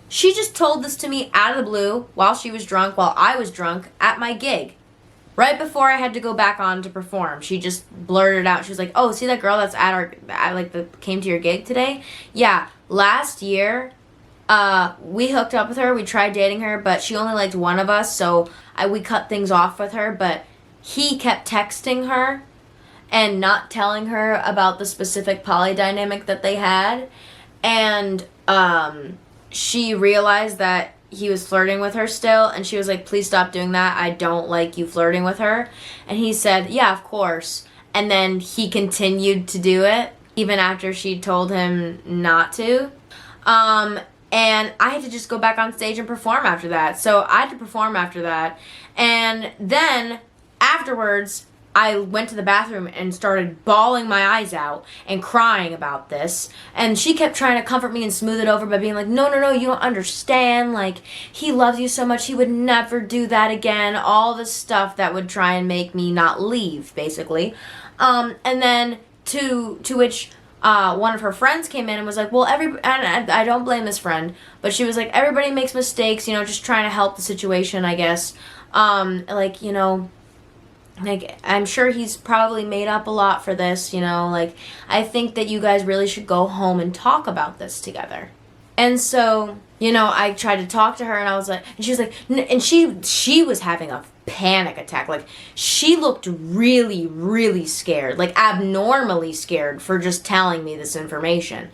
she just told this to me out of the blue while she was drunk, while I was drunk at my gig. Right before I had to go back on to perform, she just blurted out. She was like, oh, see that girl that's that came to your gig today? Yeah, last year, we hooked up with her. We tried dating her, but she only liked one of us, so we cut things off with her. But he kept texting her and not telling her about the specific polydynamic that they had. And she realized that he was flirting with her still, and she was like, please stop doing that. I don't like you flirting with her. And he said, yeah, of course. And then he continued to do it, even after she told him not to. And I had to just go back on stage and perform after that. So I had to perform after that. And then afterwards, I went to the bathroom and started bawling my eyes out and crying about this. And she kept trying to comfort me and smooth it over by being like, no, you don't understand. Like, he loves you so much, he would never do that again. All this stuff that would try and make me not leave, basically. And then to which one of her friends came in and was like, well, and I don't blame this friend, but she was like, everybody makes mistakes, just trying to help the situation, I guess. Like, I'm sure he's probably made up a lot for this, like, I think that you guys really should go home and talk about this together. And so, I tried to talk to her, and I was like, and she was like, and she was having a panic attack. Like, she looked really, really scared, like abnormally scared for just telling me this information.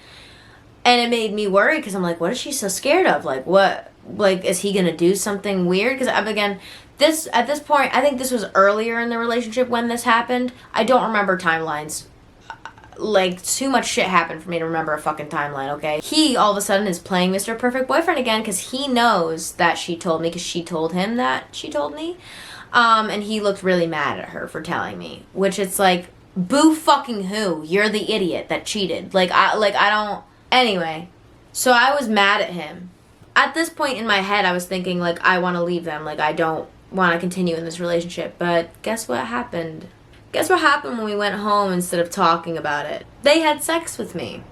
And it made me worry, because I'm like, what is she so scared of? Like, what, like, is he gonna do something weird? Because again, at this point, I think this was earlier in the relationship when this happened. I don't remember timelines. Like, too much shit happened for me to remember a fucking timeline, okay? He, all of a sudden, is playing Mr. Perfect Boyfriend again because he knows that she told me, because she told him that she told me. And he looked really mad at her for telling me. Which it's like, boo fucking who? You're the idiot that cheated. I don't... Anyway, so I was mad at him. At this point in my head, I was thinking, like, I want to leave them. Like, I don't want to continue in this relationship. But guess what happened? Guess what happened when we went home instead of talking about it? They had sex with me.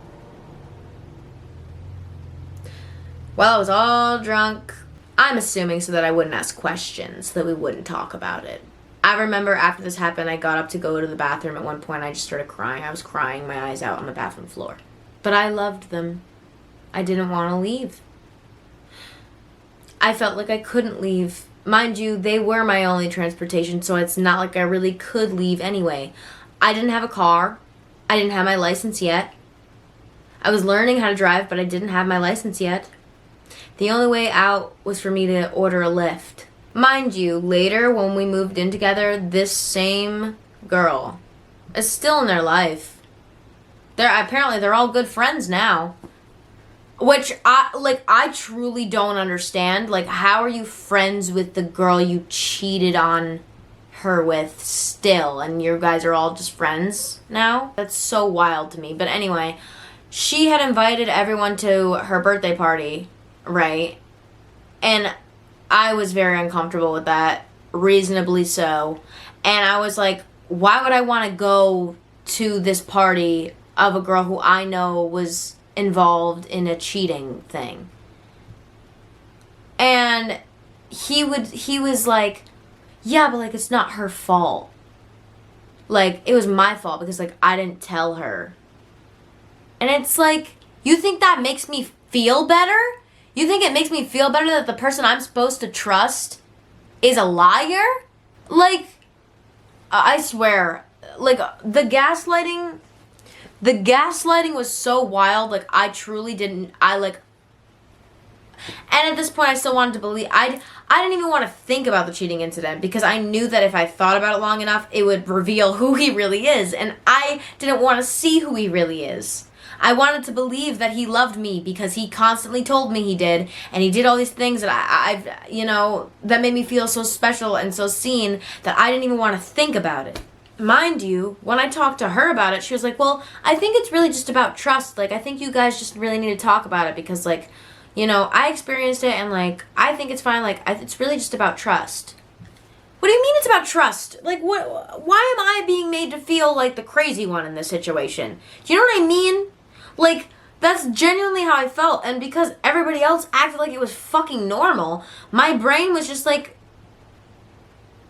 While I was all drunk. I'm assuming so that I wouldn't ask questions, so that we wouldn't talk about it. I remember after this happened, I got up to go to the bathroom. At one point, I just started crying. I was crying my eyes out on the bathroom floor. But I loved them. I didn't want to leave. I felt like I couldn't leave. Mind you, they were my only transportation, so it's not like I really could leave anyway. I didn't have a car. I didn't have my license yet. I was learning how to drive, but I didn't have my license yet. The only way out was for me to order a Lyft. Mind you, later when we moved in together, this same girl is still in their life. They're all good friends now. Which, I truly don't understand. Like, how are you friends with the girl you cheated on her with still, and you guys are all just friends now? That's so wild to me. But anyway, she had invited everyone to her birthday party, right? And I was very uncomfortable with that, reasonably so. And I was like, why would I want to go to this party of a girl who I know was involved in a cheating thing? And he was like, yeah, but like it's not her fault. Like, it was my fault because like I didn't tell her. And it's like, you think that makes me feel better? You think it makes me feel better that the person I'm supposed to trust is a liar? Like, I swear, like the gaslighting was so wild. Like, I truly didn't, and at this point I still wanted to believe, I didn't even want to think about the cheating incident because I knew that if I thought about it long enough, it would reveal who he really is. And I didn't want to see who he really is. I wanted to believe that he loved me because he constantly told me he did. And he did all these things that that made me feel so special and so seen that I didn't even want to think about it. Mind you, when I talked to her about it, she was like, well, I think it's really just about trust. Like, I think you guys just really need to talk about it because, like, I experienced it and, like, I think it's fine. Like, it's really just about trust. What do you mean it's about trust? Like, why am I being made to feel like the crazy one in this situation? Do you know what I mean? Like, that's genuinely how I felt. And because everybody else acted like it was fucking normal, my brain was just like,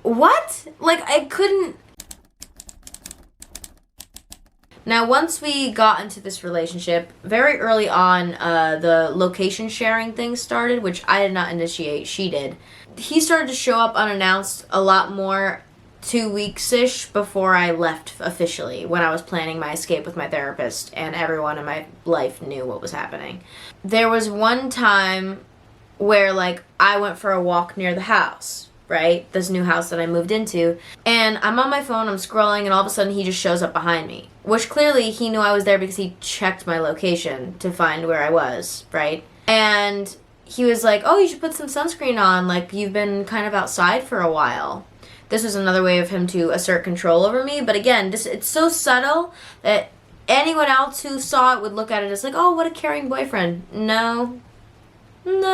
what? Like, I couldn't. Now, once we got into this relationship, very early on, the location sharing thing started, which I did not initiate, she did. He started to show up unannounced a lot more 2 weeks-ish before I left officially, when I was planning my escape with my therapist, and everyone in my life knew what was happening. There was one time where, like, I went for a walk near the house, right? This new house that I moved into. And I'm on my phone, I'm scrolling, and all of a sudden he just shows up behind me. Which clearly he knew I was there because he checked my location to find where I was, right? And he was like, oh, you should put some sunscreen on, like you've been kind of outside for a while. This was another way of him to assert control over me. But again, it's so subtle that anyone else who saw it would look at it as like, oh, what a caring boyfriend. No. And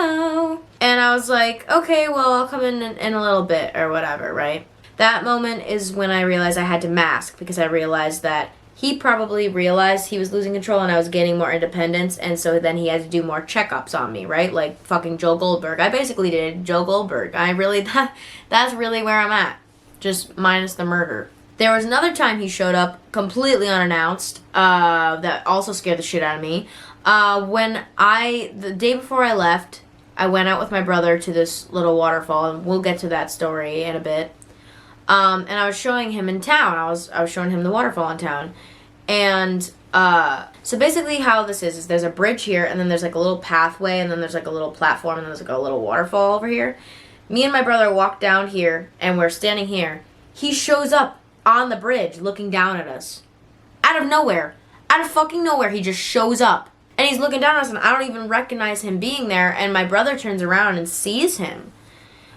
I was like, okay, well, I'll come in a little bit or whatever, right? That moment is when I realized I had to mask because I realized that he probably realized he was losing control and I was gaining more independence, and so then he had to do more checkups on me, right? Like fucking Joe Goldberg. I basically did Joe Goldberg. That's really where I'm at. Just minus the murder. There was another time he showed up completely unannounced, that also scared the shit out of me. The day before I left, I went out with my brother to this little waterfall, and we'll get to that story in a bit. And I was showing him in town. I was showing him the waterfall in town. And, so basically how this is there's a bridge here, and then there's like a little pathway, and then there's like a little platform, and then there's like a little waterfall over here. Me and my brother walked down here, and we're standing here. He shows up on the bridge looking down at us. Out of nowhere. Out of fucking nowhere, he just shows up. And he's looking down at us, and I don't even recognize him being there, and my brother turns around and sees him.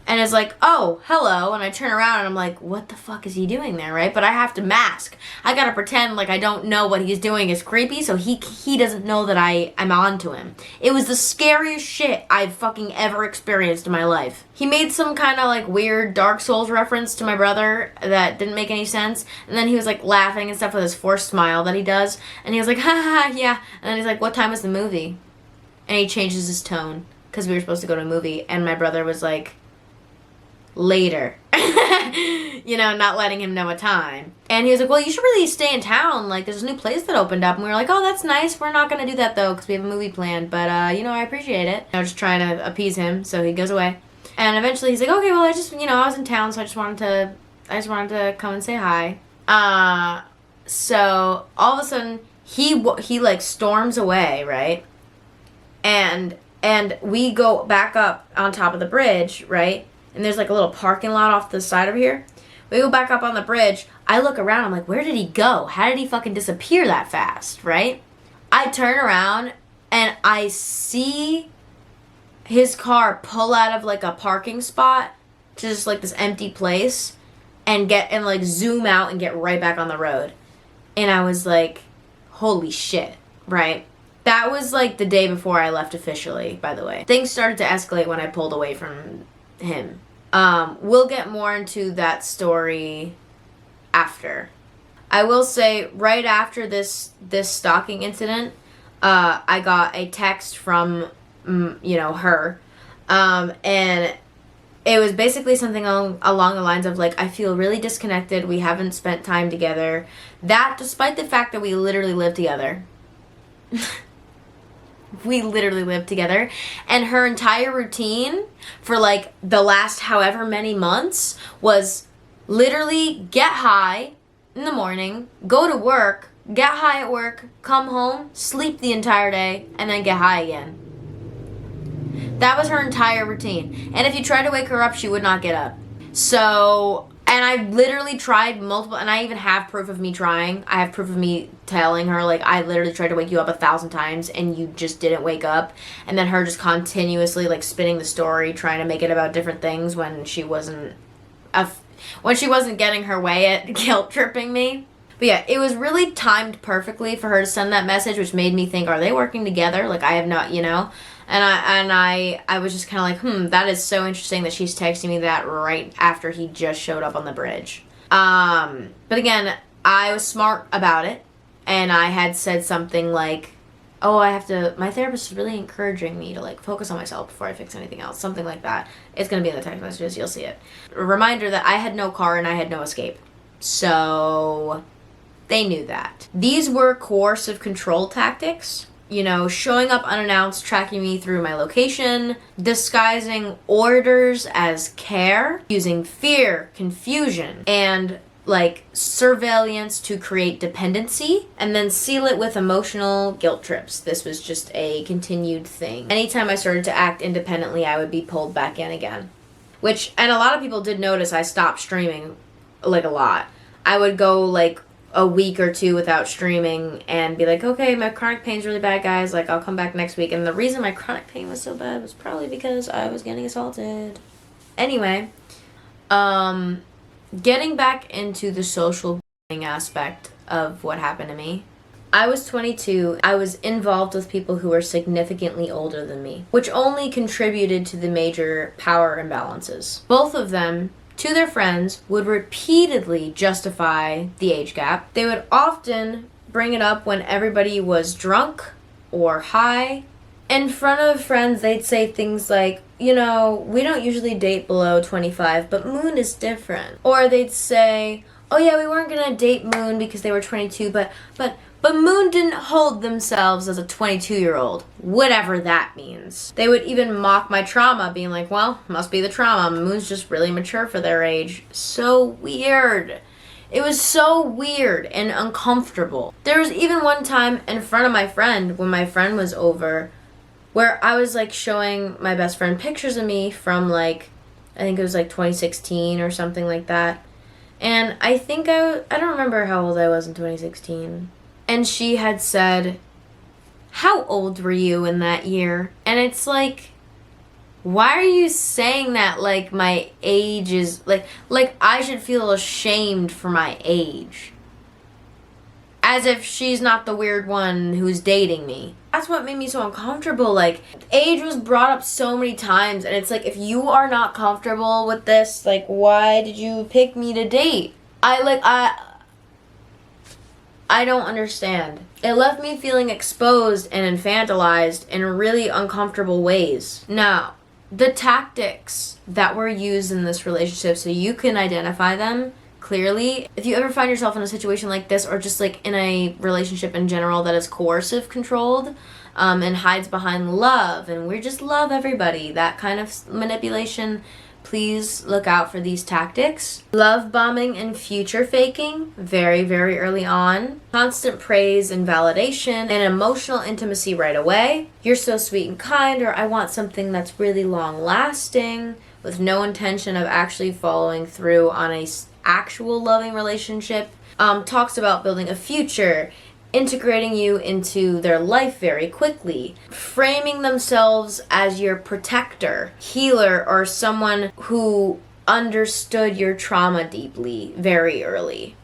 And is like, oh, hello. And I turn around and I'm like, what the fuck is he doing there, right? But I have to mask. I gotta pretend like I don't know what he's doing is creepy, so he doesn't know that I'm on to him. It was the scariest shit I've fucking ever experienced in my life. He made some kind of like weird Dark Souls reference to my brother that didn't make any sense. And then he was like laughing and stuff with his forced smile that he does. And he was like, ha ha, yeah. And then he's like, what time is the movie? And he changes his tone because we were supposed to go to a movie. And my brother was like, later. Not letting him know a time. And he was like, well, you should really stay in town. Like, there's a new place that opened up. And we were like, oh, that's nice. We're not going to do that, though, because we have a movie planned. But, I appreciate it. I was just trying to appease him, so he goes away. And eventually he's like, okay, well, I was in town, so I just wanted to come and say hi. So all of a sudden, he like, storms away, right? And we go back up on top of the bridge, right? And there's like a little parking lot off the side over here. We go back up on the bridge. I look around. I'm like, where did he go? How did he fucking disappear that fast, right? I turn around and I see his car pull out of like a parking spot to just like this empty place and like zoom out and get right back on the road. And I was like, holy shit, right? That was like the day before I left officially, by the way. Things started to escalate when I pulled away from him. We'll get more into that story after. I will say, right after this stalking incident, I got a text from, her. And it was basically something along the lines of, like, I feel really disconnected. We haven't spent time together. That, despite the fact that we literally live together. We literally lived together. And her entire routine for, like, the last however many months was literally get high in the morning, go to work, get high at work, come home, sleep the entire day, and then get high again. That was her entire routine. And if you tried to wake her up, she would not get up. So, and I literally tried multiple, and I even have proof of me trying. I have proof of me telling her, like, I literally tried to wake you up 1,000 times, and you just didn't wake up. And then her just continuously, like, spinning the story, trying to make it about different things when she wasn't getting her way at guilt tripping me. But yeah, it was really timed perfectly for her to send that message, which made me think, are they working together? Like, I have not, And I was just kind of like, that is so interesting that she's texting me that right after he just showed up on the bridge. But again, I was smart about it, and I had said something like, my therapist is really encouraging me to, like, focus on myself before I fix anything else. Something like that. It's going to be in the text messages. You'll see it. A reminder that I had no car and I had no escape. So they knew that. These were coercive control tactics. Showing up unannounced, tracking me through my location, disguising orders as care, using fear, confusion, and like surveillance to create dependency, and then seal it with emotional guilt trips. This was just a continued thing. Anytime I started to act independently, I would be pulled back in again. And a lot of people did notice I stopped streaming, like, a lot. I would go, like, a week or two without streaming and be like, okay, my chronic pain's really bad, guys. Like, I'll come back next week. And the reason my chronic pain was so bad was probably because I was getting assaulted. Anyway, getting back into the social bullying aspect of what happened to me. I was 22. I was involved with people who were significantly older than me, which only contributed to the major power imbalances. Both of them, to their friends, would repeatedly justify the age gap. They would often bring it up when everybody was drunk or high. In front of friends, they'd say things like, we don't usually date below 25, but Moon is different. Or they'd say, oh yeah, we weren't gonna date Moon because they were 22, but Moon didn't hold themselves as a 22-year-old, whatever that means. They would even mock my trauma, being like, well, must be the trauma. Moon's just really mature for their age. So weird. It was so weird and uncomfortable. There was even one time in front of my friend, when my friend was over, where I was, like, showing my best friend pictures of me from, like, I think it was, like, 2016 or something like that. And I think I don't remember how old I was in 2016. And she had said, how old were you in that year? And it's like, why are you saying that like my age is, like I should feel ashamed for my age? As if she's not the weird one who's dating me. That's what made me so uncomfortable. Like, age was brought up so many times, and it's like, if you are not comfortable with this, like, why did you pick me to date? I don't understand. It left me feeling exposed and infantilized in really uncomfortable ways. Now, the tactics that were used in this relationship, so you can identify them clearly. If you ever find yourself in a situation like this, or just like in a relationship in general that is coercive controlled, and hides behind love, and we just love everybody, that kind of manipulation, please look out for these tactics. Love bombing and future faking, very, very early on. Constant praise and validation and emotional intimacy right away. You're so sweet and kind, or I want something that's really long lasting, with no intention of actually following through on a actual loving relationship, talks about building a future, integrating you into their life very quickly, framing themselves as your protector, healer, or someone who understood your trauma deeply very early.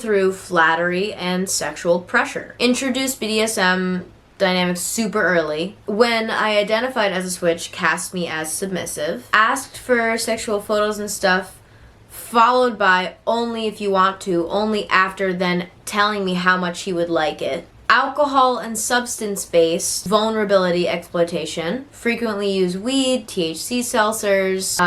Through flattery and sexual pressure. Introduced BDSM dynamics super early. When I identified as a switch, cast me as submissive. Asked for sexual photos and stuff, followed by only if you want to, only after then telling me how much he would like it. Alcohol and substance-based vulnerability exploitation. Frequently use weed, THC seltzers,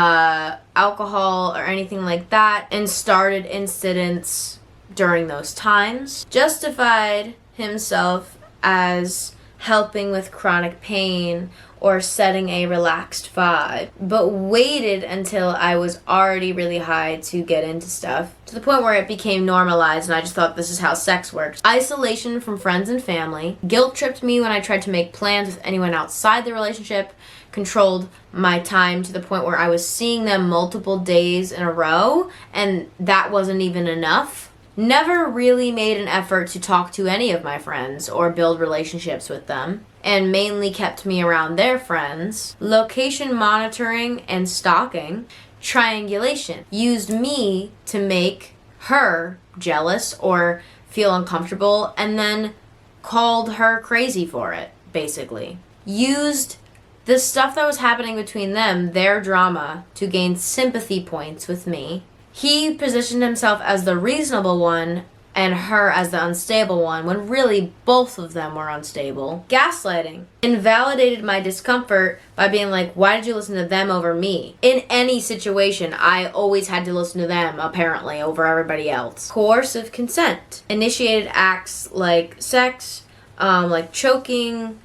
alcohol, or anything like that, and started incidents during those times. Justified himself as helping with chronic pain or setting a relaxed vibe, but waited until I was already really high to get into stuff, to the point where it became normalized and I just thought this is how sex works. Isolation from friends and family. Guilt tripped me when I tried to make plans with anyone outside the relationship. Controlled my time to the point where I was seeing them multiple days in a row, and that wasn't even enough. Never really made an effort to talk to any of my friends or build relationships with them, and mainly kept me around their friends. Location monitoring and stalking. Triangulation. Used me to make her jealous or feel uncomfortable, and then called her crazy for it, basically. Used the stuff that was happening between them, their drama, to gain sympathy points with me. He positioned himself as the reasonable one and her as the unstable one, when really both of them were unstable. Gaslighting. Invalidated my discomfort by being like, why did you listen to them over me? In any situation, I always had to listen to them, apparently, over everybody else. Coercive consent. Initiated acts like sex, like choking,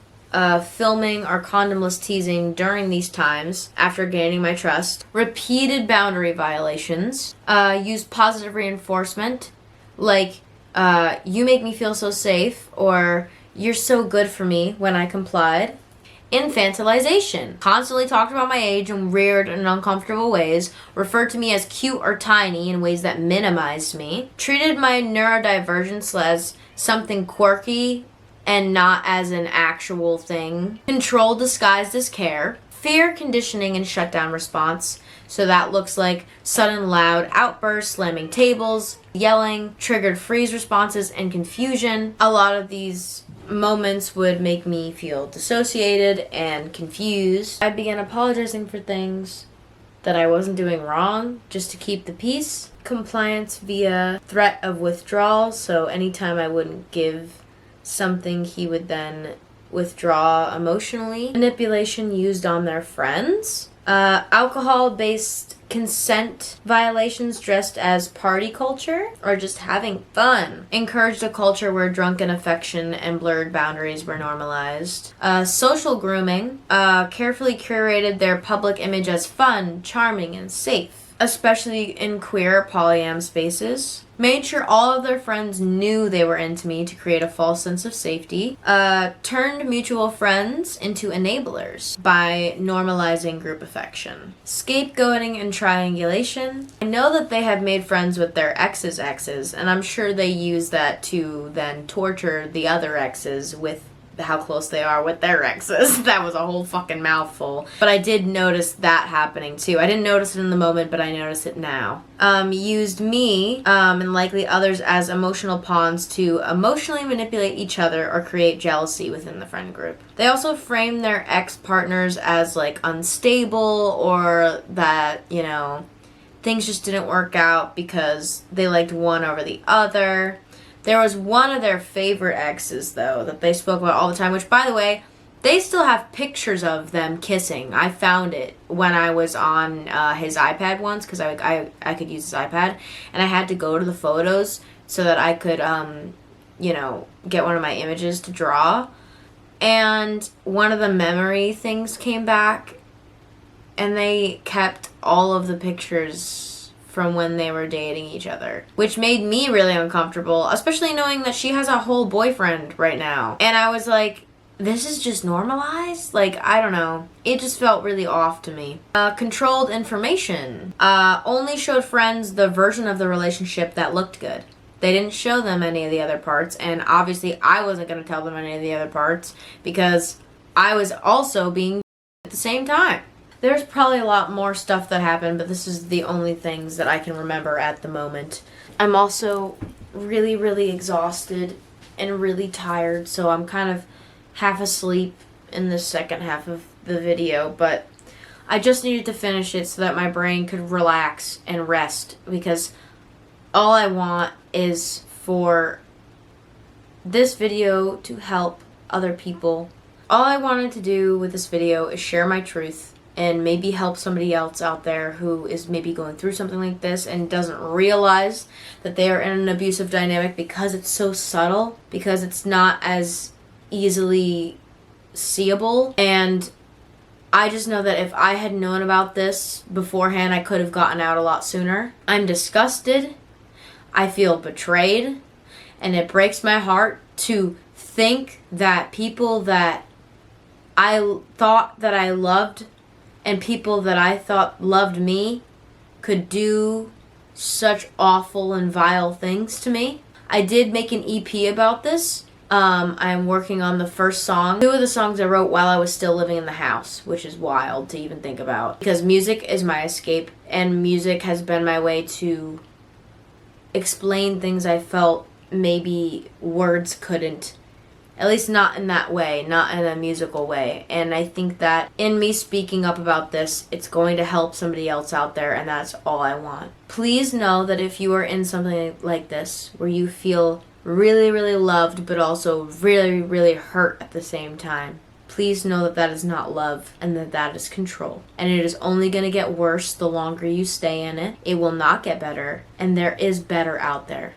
filming or condomless teasing during these times after gaining my trust. Repeated boundary violations. Used positive reinforcement, like, you make me feel so safe, or you're so good for me, when I complied. Infantilization. Constantly talked about my age in weird and uncomfortable ways. Referred to me as cute or tiny in ways that minimized me. Treated my neurodivergence as something quirky and not as an actual thing. Control disguised as care. Fear conditioning and shutdown response. So that looks like sudden loud outbursts, slamming tables, yelling, triggered freeze responses, and confusion. A lot of these moments would make me feel dissociated and confused. I began apologizing for things that I wasn't doing wrong just to keep the peace. Compliance via threat of withdrawal. So anytime I wouldn't give something, he would then withdraw emotionally. Manipulation used on their friends. Alcohol-based consent violations dressed as party culture or just having fun. Encouraged a culture where drunken affection and blurred boundaries were normalized. Social grooming. Carefully curated their public image as fun, charming, and safe, especially in queer polyam spaces. Made sure all of their friends knew they were into me to create a false sense of safety. Turned mutual friends into enablers by normalizing group affection. Scapegoating and triangulation. I know that they have made friends with their exes' exes, and I'm sure they use that to then torture the other exes with how close they are with their exes. That was a whole fucking mouthful. But I did notice that happening too. I didn't notice it in the moment, but I notice it now. Used me, and likely others as emotional pawns to emotionally manipulate each other or create jealousy within the friend group. They also framed their ex-partners as like unstable, or that, you know, things just didn't work out because they liked one over the other. There was one of their favorite exes, though, that they spoke about all the time, which, by the way, they still have pictures of them kissing. I found it when I was on his iPad once, because I could use his iPad, and I had to go to the photos so that I could, you know, get one of my images to draw. And one of the memory things came back, and they kept all of the pictures from when they were dating each other, which made me really uncomfortable, especially knowing that she has a whole boyfriend right now. And I was like, this is just normalized? Like, I don't know. It just felt really off to me. Controlled information. Only showed friends the version of the relationship that looked good. They didn't show them any of the other parts, and obviously I wasn't going to tell them any of the other parts because I was also being at the same time. There's probably a lot more stuff that happened, but this is the only things that I can remember at the moment. I'm also really, really exhausted and really tired, so I'm kind of half asleep in the second half of the video, but I just needed to finish it so that my brain could relax and rest, because all I want is for this video to help other people. All I wanted to do with this video is share my truth and maybe help somebody else out there who is maybe going through something like this and doesn't realize that they are in an abusive dynamic because it's so subtle, because it's not as easily seeable. And I just know that if I had known about this beforehand, I could have gotten out a lot sooner. I'm disgusted. I feel betrayed. And it breaks my heart to think that people that I thought that I loved and people that I thought loved me could do such awful and vile things to me. I did make an EP about this. I'm working on the first song. 2 of the songs I wrote while I was still living in the house, which is wild to even think about. Because music is my escape, and music has been my way to explain things I felt maybe words couldn't. At least not in that way, not in a musical way. And I think that in me speaking up about this, it's going to help somebody else out there, and that's all I want. Please know that if you are in something like this, where you feel really, really loved, but also really, really hurt at the same time, please know that that is not love, and that that is control. And it is only going to get worse the longer you stay in it. It will not get better, and there is better out there.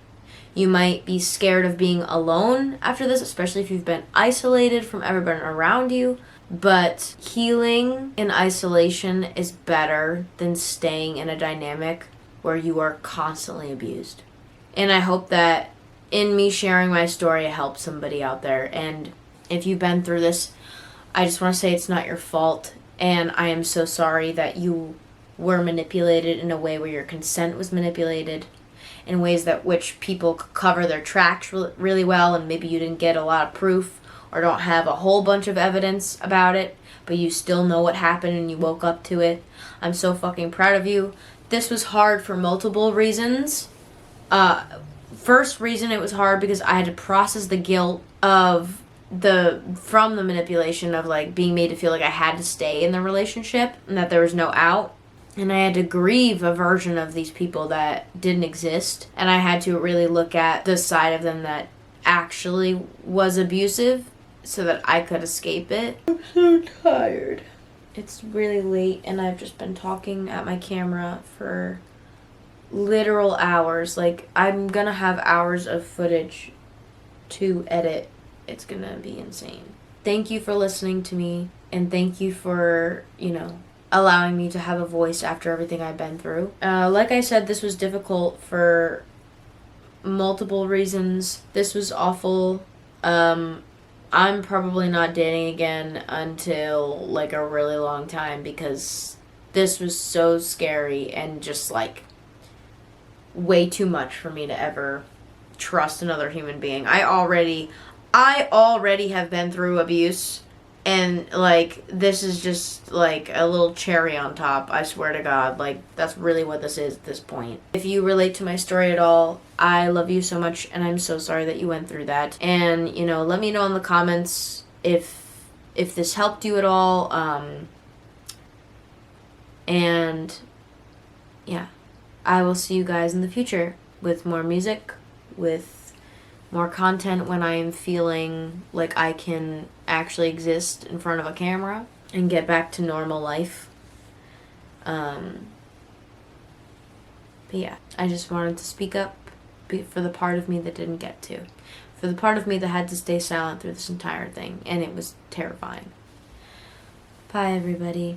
You might be scared of being alone after this, especially if you've been isolated from everyone around you. But healing in isolation is better than staying in a dynamic where you are constantly abused. And I hope that in me sharing my story, it helps somebody out there. And if you've been through this, I just want to say it's not your fault. And I am so sorry that you were manipulated in a way where your consent was manipulated, in ways that which people cover their tracks really well, and maybe you didn't get a lot of proof or don't have a whole bunch of evidence about it, but you still know what happened and you woke up to it. I'm so fucking proud of you. This was hard for multiple reasons. First reason it was hard because I had to process the guilt of from the manipulation of like being made to feel like I had to stay in the relationship and that there was no out. And I had to grieve a version of these people that didn't exist. And I had to really look at the side of them that actually was abusive so that I could escape it. I'm so tired. It's really late and I've just been talking at my camera for literal hours. Like, I'm gonna have hours of footage to edit. It's gonna be insane. Thank you for listening to me, and thank you for, allowing me to have a voice after everything I've been through. Like I said, this was difficult for multiple reasons. This was awful. I'm probably not dating again until like a really long time because this was so scary and just like way too much for me to ever trust another human being. I already have been through abuse. And, like, this is just, like, a little cherry on top, I swear to God. Like, that's really what this is at this point. If you relate to my story at all, I love you so much, and I'm so sorry that you went through that. And, let me know in the comments if this helped you at all. And, yeah. I will see you guys in the future with more music, with more content when I am feeling like I can actually exist in front of a camera and get back to normal life. But yeah, I just wanted to speak up for the part of me that didn't get to. For the part of me that had to stay silent through this entire thing, and it was terrifying. Bye, everybody.